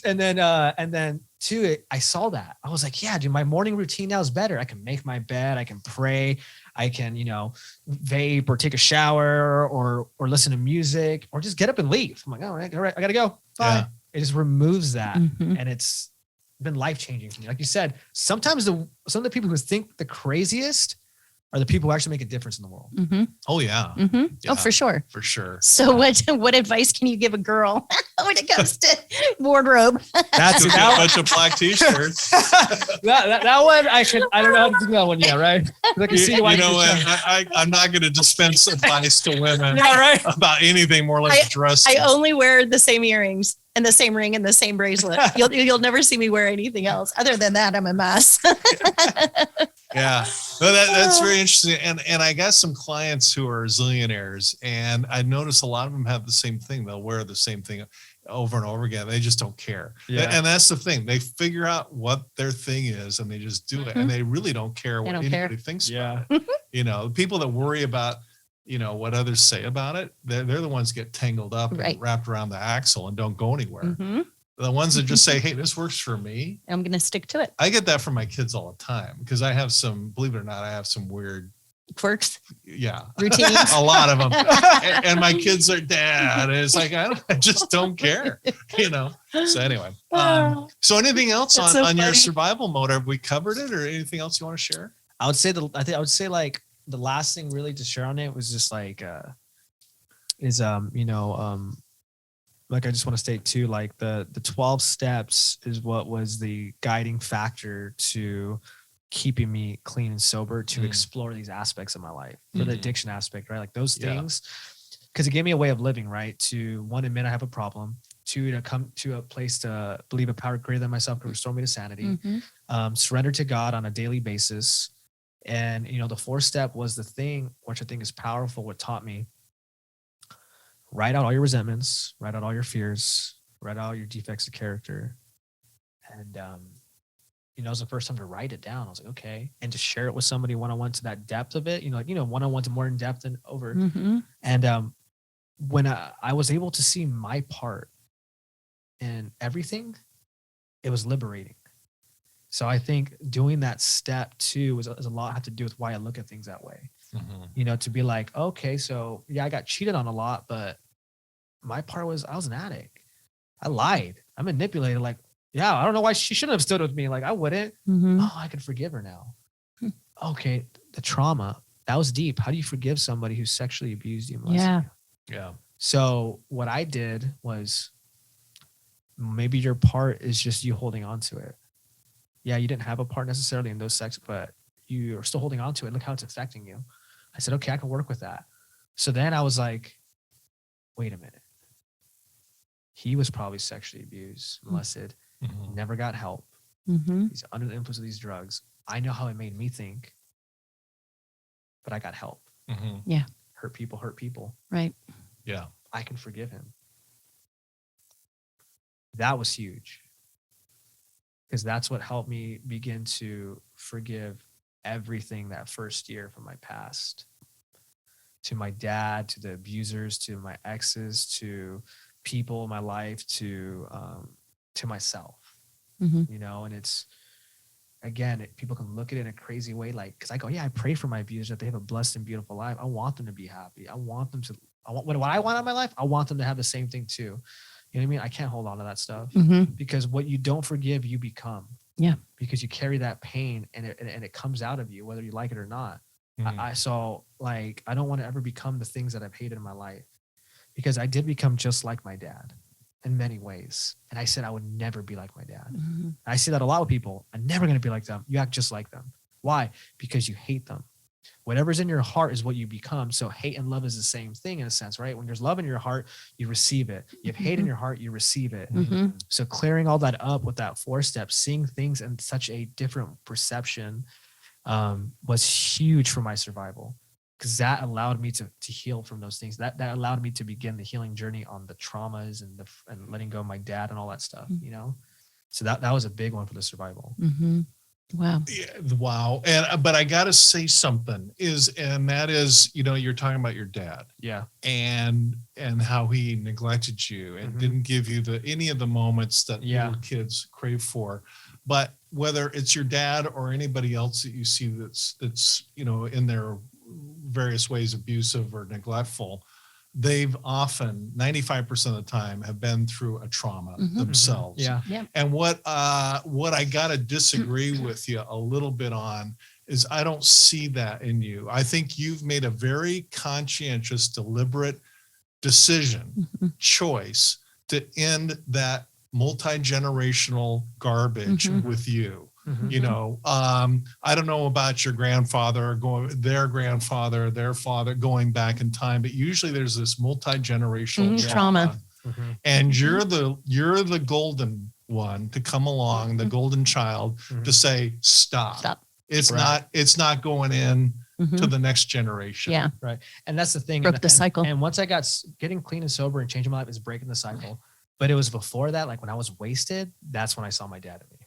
S3: And then 2, I saw that. I was like, yeah, dude, my morning routine now is better. I can make my bed. I can pray. I can, vape or take a shower or listen to music or just get up and leave. I'm like, all right, I got to go. Bye. Yeah. It just removes that. And it's been life-changing for me. Like you said, sometimes some of the people who think the craziest are the people who actually make a difference in the world.
S1: Oh, yeah.
S2: Yeah. Oh, for sure.
S1: For sure.
S2: So what advice can you give a girl when it comes to wardrobe?
S1: That's a bunch of black t-shirts.
S3: that one, I don't know how to do that one yet, right? I can see why
S1: I'm not going to dispense advice to women
S3: right?
S1: about anything more like dress.
S2: I only wear the same earrings and the same ring and the same bracelet. You'll never see me wear anything else. Other than that, I'm a mess.
S1: Yeah, no, that's very interesting. And I got some clients who are zillionaires, and I notice a lot of them have the same thing. They'll wear the same thing over and over again. They just don't care. Yeah. And that's the thing. They figure out what their thing is and they just do it. And they really don't care what anybody thinks about it. The people that worry about, what others say about it, they're the ones get tangled up and wrapped around the axle and don't go anywhere. The ones that just say, hey, this works for me.
S2: I'm going to stick to it.
S1: I get that from my kids all the time because I have believe it or not, I have some weird
S2: quirks.
S1: Yeah.
S2: Routines.
S1: A lot of them. And my kids are, Dad. And it's like, I just don't care, So anyway, so anything else on your survival mode? Have we covered it or anything else you want to share?
S3: I would say like the last thing really to share on it was just like, like I just want to state too, like the 12 steps is what was the guiding factor to keeping me clean and sober to explore these aspects of my life for the addiction aspect, right? Like those things, because it gave me a way of living, right? To one, admit I have a problem. Two, to come to a place to believe a power greater than myself could restore me to sanity. Surrender to God on a daily basis. And, the 4th step was the thing, which I think is powerful, what taught me. Write out all your resentments, write out all your fears, write out your defects of character. And, it was the first time to write it down. I was like, okay. And to share it with somebody one-on-one to that depth of it, one-on-one to more in depth and over. And when I was able to see my part in everything, it was liberating. So I think doing that step too is a lot have to do with why I look at things that way. To be like, okay, so yeah, I got cheated on a lot, but my part was I was an addict. I lied. I manipulated. Like, yeah, I don't know why she shouldn't have stood with me. Like, I wouldn't. Oh, I can forgive her now. Okay, the trauma, that was deep. How do you forgive somebody who sexually abused you?
S1: Yeah.
S3: So what I did was, maybe your part is just you holding on to it. Yeah, you didn't have a part necessarily in those sex, but you are still holding on to it. Look how it's affecting you. I said, okay, I can work with that. So then I was like, wait a minute. He was probably sexually abused, molested, never got help. He's under the influence of these drugs. I know how it made me think, but I got help.
S2: Yeah.
S3: Hurt people.
S2: Right.
S1: Yeah.
S3: I can forgive him. That was huge. Because that's what helped me begin to forgive everything that first year from my past. To my dad, to the abusers, to my exes, to people in my life, to myself. And it's, again, people can look at it in a crazy way, like, because I go, yeah, I pray for my abusers that they have a blessed and beautiful life. I want them to be happy. What I want in my life, I want them to have the same thing too. You know what I mean? I can't hold on to that stuff because what you don't forgive, you become.
S2: Yeah.
S3: Because you carry that pain and it comes out of you, whether you like it or not. I saw, like, I don't want to ever become the things that I've hated in my life, because I did become just like my dad in many ways. And I said I would never be like my dad. I see that a lot with people. I'm never going to be like them. You act just like them. Why? Because you hate them. Whatever's in your heart is what you become. So hate and love is the same thing in a sense, right? When there's love in your heart, you receive it. You have hate in your heart, you receive it. So clearing all that up with that 4 steps, seeing things in such a different perception was huge for my survival, because that allowed me to heal from those things. That allowed me to begin the healing journey on the traumas and letting go of my dad and all that stuff, So that was a big one for the survival.
S2: Wow.
S1: Yeah, wow. But I got to say something and that is, you're talking about your dad.
S3: Yeah.
S1: And how he neglected you and didn't give you any of the moments that little kids crave for. But whether it's your dad or anybody else that you see that's in their various ways abusive or neglectful, they've often 95% of the time have been through a trauma themselves.
S2: Yeah.
S1: And what I gotta disagree with you a little bit on is I don't see that in you. I think you've made a very conscientious, deliberate decision, choice to end that multi-generational garbage with you. I don't know about your grandfather their father going back in time, but usually there's this multi-generational trauma. And you're the golden one to come along, the golden child to say, stop. It's not going in to the next generation.
S2: Yeah.
S3: Right. And that's the thing.
S2: Broke the cycle.
S3: And once I got getting clean and sober and changing my life is breaking the cycle. But it was before that, like when I was wasted, that's when I saw my dad in me.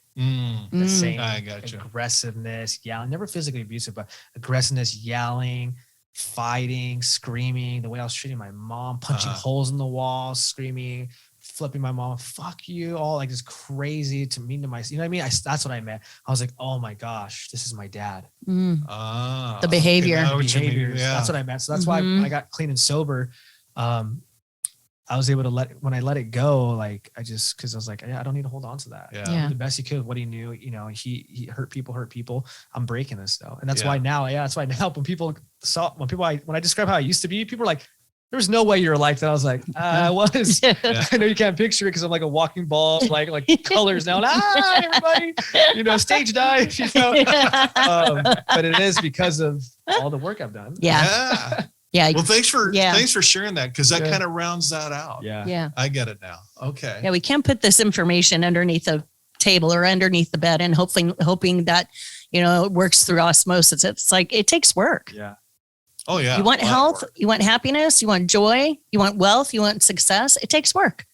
S3: The same aggressiveness, yelling, never physically abusive, but aggressiveness, yelling, fighting, screaming, the way I was treating my mom, punching holes in the walls, screaming, flipping my mom, fuck you, all like this crazy to mean to myself. You know what I mean? That's what I meant. I was like, oh my gosh, this is my dad.
S2: The behavior.
S3: Behaviors. Yeah. That's what I meant. So that's why when I got clean and sober, I was able to when I let it go, like cause I was like, I don't need to hold on to that.
S2: Yeah.
S3: The best he could, what he knew, he hurt people. I'm breaking this though. And that's why now, when I describe how I used to be, people are like, there's no way you're like that. I was like, I was. I know you can't picture it because I'm like a walking ball, like colors now. Everybody, stage dive, But it is because of all the work I've done.
S2: Yeah. Yeah.
S1: Well, thanks for sharing that, because that
S3: Yeah.
S1: kind of rounds that out.
S3: Yeah.
S2: Yeah.
S1: I get it now. Okay.
S2: Yeah. We can't put this information underneath a table or underneath the bed and hoping that, it works through osmosis. It's like, it takes work.
S3: Yeah.
S1: Oh yeah.
S2: You want
S1: A lot of
S2: health,
S1: work.
S2: you want happiness, you want joy, you want wealth, you want success. It takes work.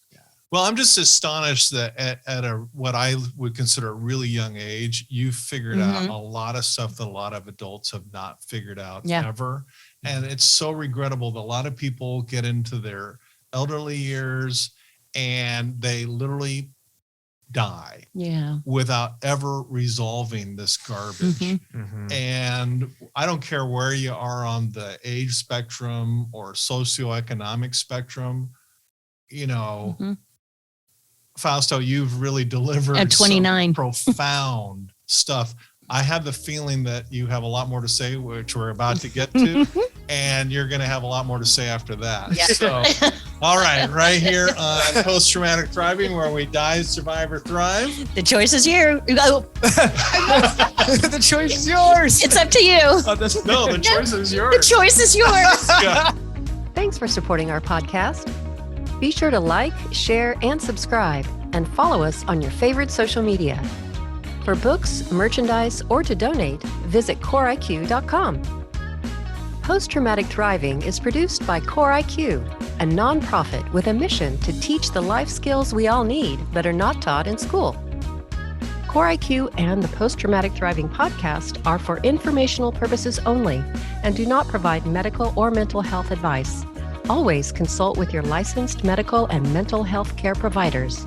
S1: Well, I'm just astonished that at what I would consider a really young age, you figured out a lot of stuff that a lot of adults have not figured out ever. And it's so regrettable that a lot of people get into their elderly years and they literally die without ever resolving this garbage.
S3: Mhm.
S1: And I don't care where you are on the age spectrum or socioeconomic spectrum, Fausto, you've really delivered
S2: At 29.
S1: some profound stuff. I have the feeling that you have a lot more to say, which we're about to get to, and you're going to have a lot more to say after that.
S2: Yeah.
S1: So, all right here on Post-Traumatic Thriving, where we die, survive, or thrive.
S2: The choice is you.
S3: The choice is yours.
S2: It's up to you.
S1: No, the choice is yours.
S2: The choice is yours.
S1: Yeah.
S4: Thanks for supporting our podcast. Be sure to like, share, and subscribe, and follow us on your favorite social media. For books, merchandise, or to donate, visit CoreIQ.com. Post-Traumatic Thriving is produced by CoreIQ, a nonprofit with a mission to teach the life skills we all need but are not taught in school. CoreIQ and the Post-Traumatic Thriving podcast are for informational purposes only and do not provide medical or mental health advice. Always consult with your licensed medical and mental health care providers.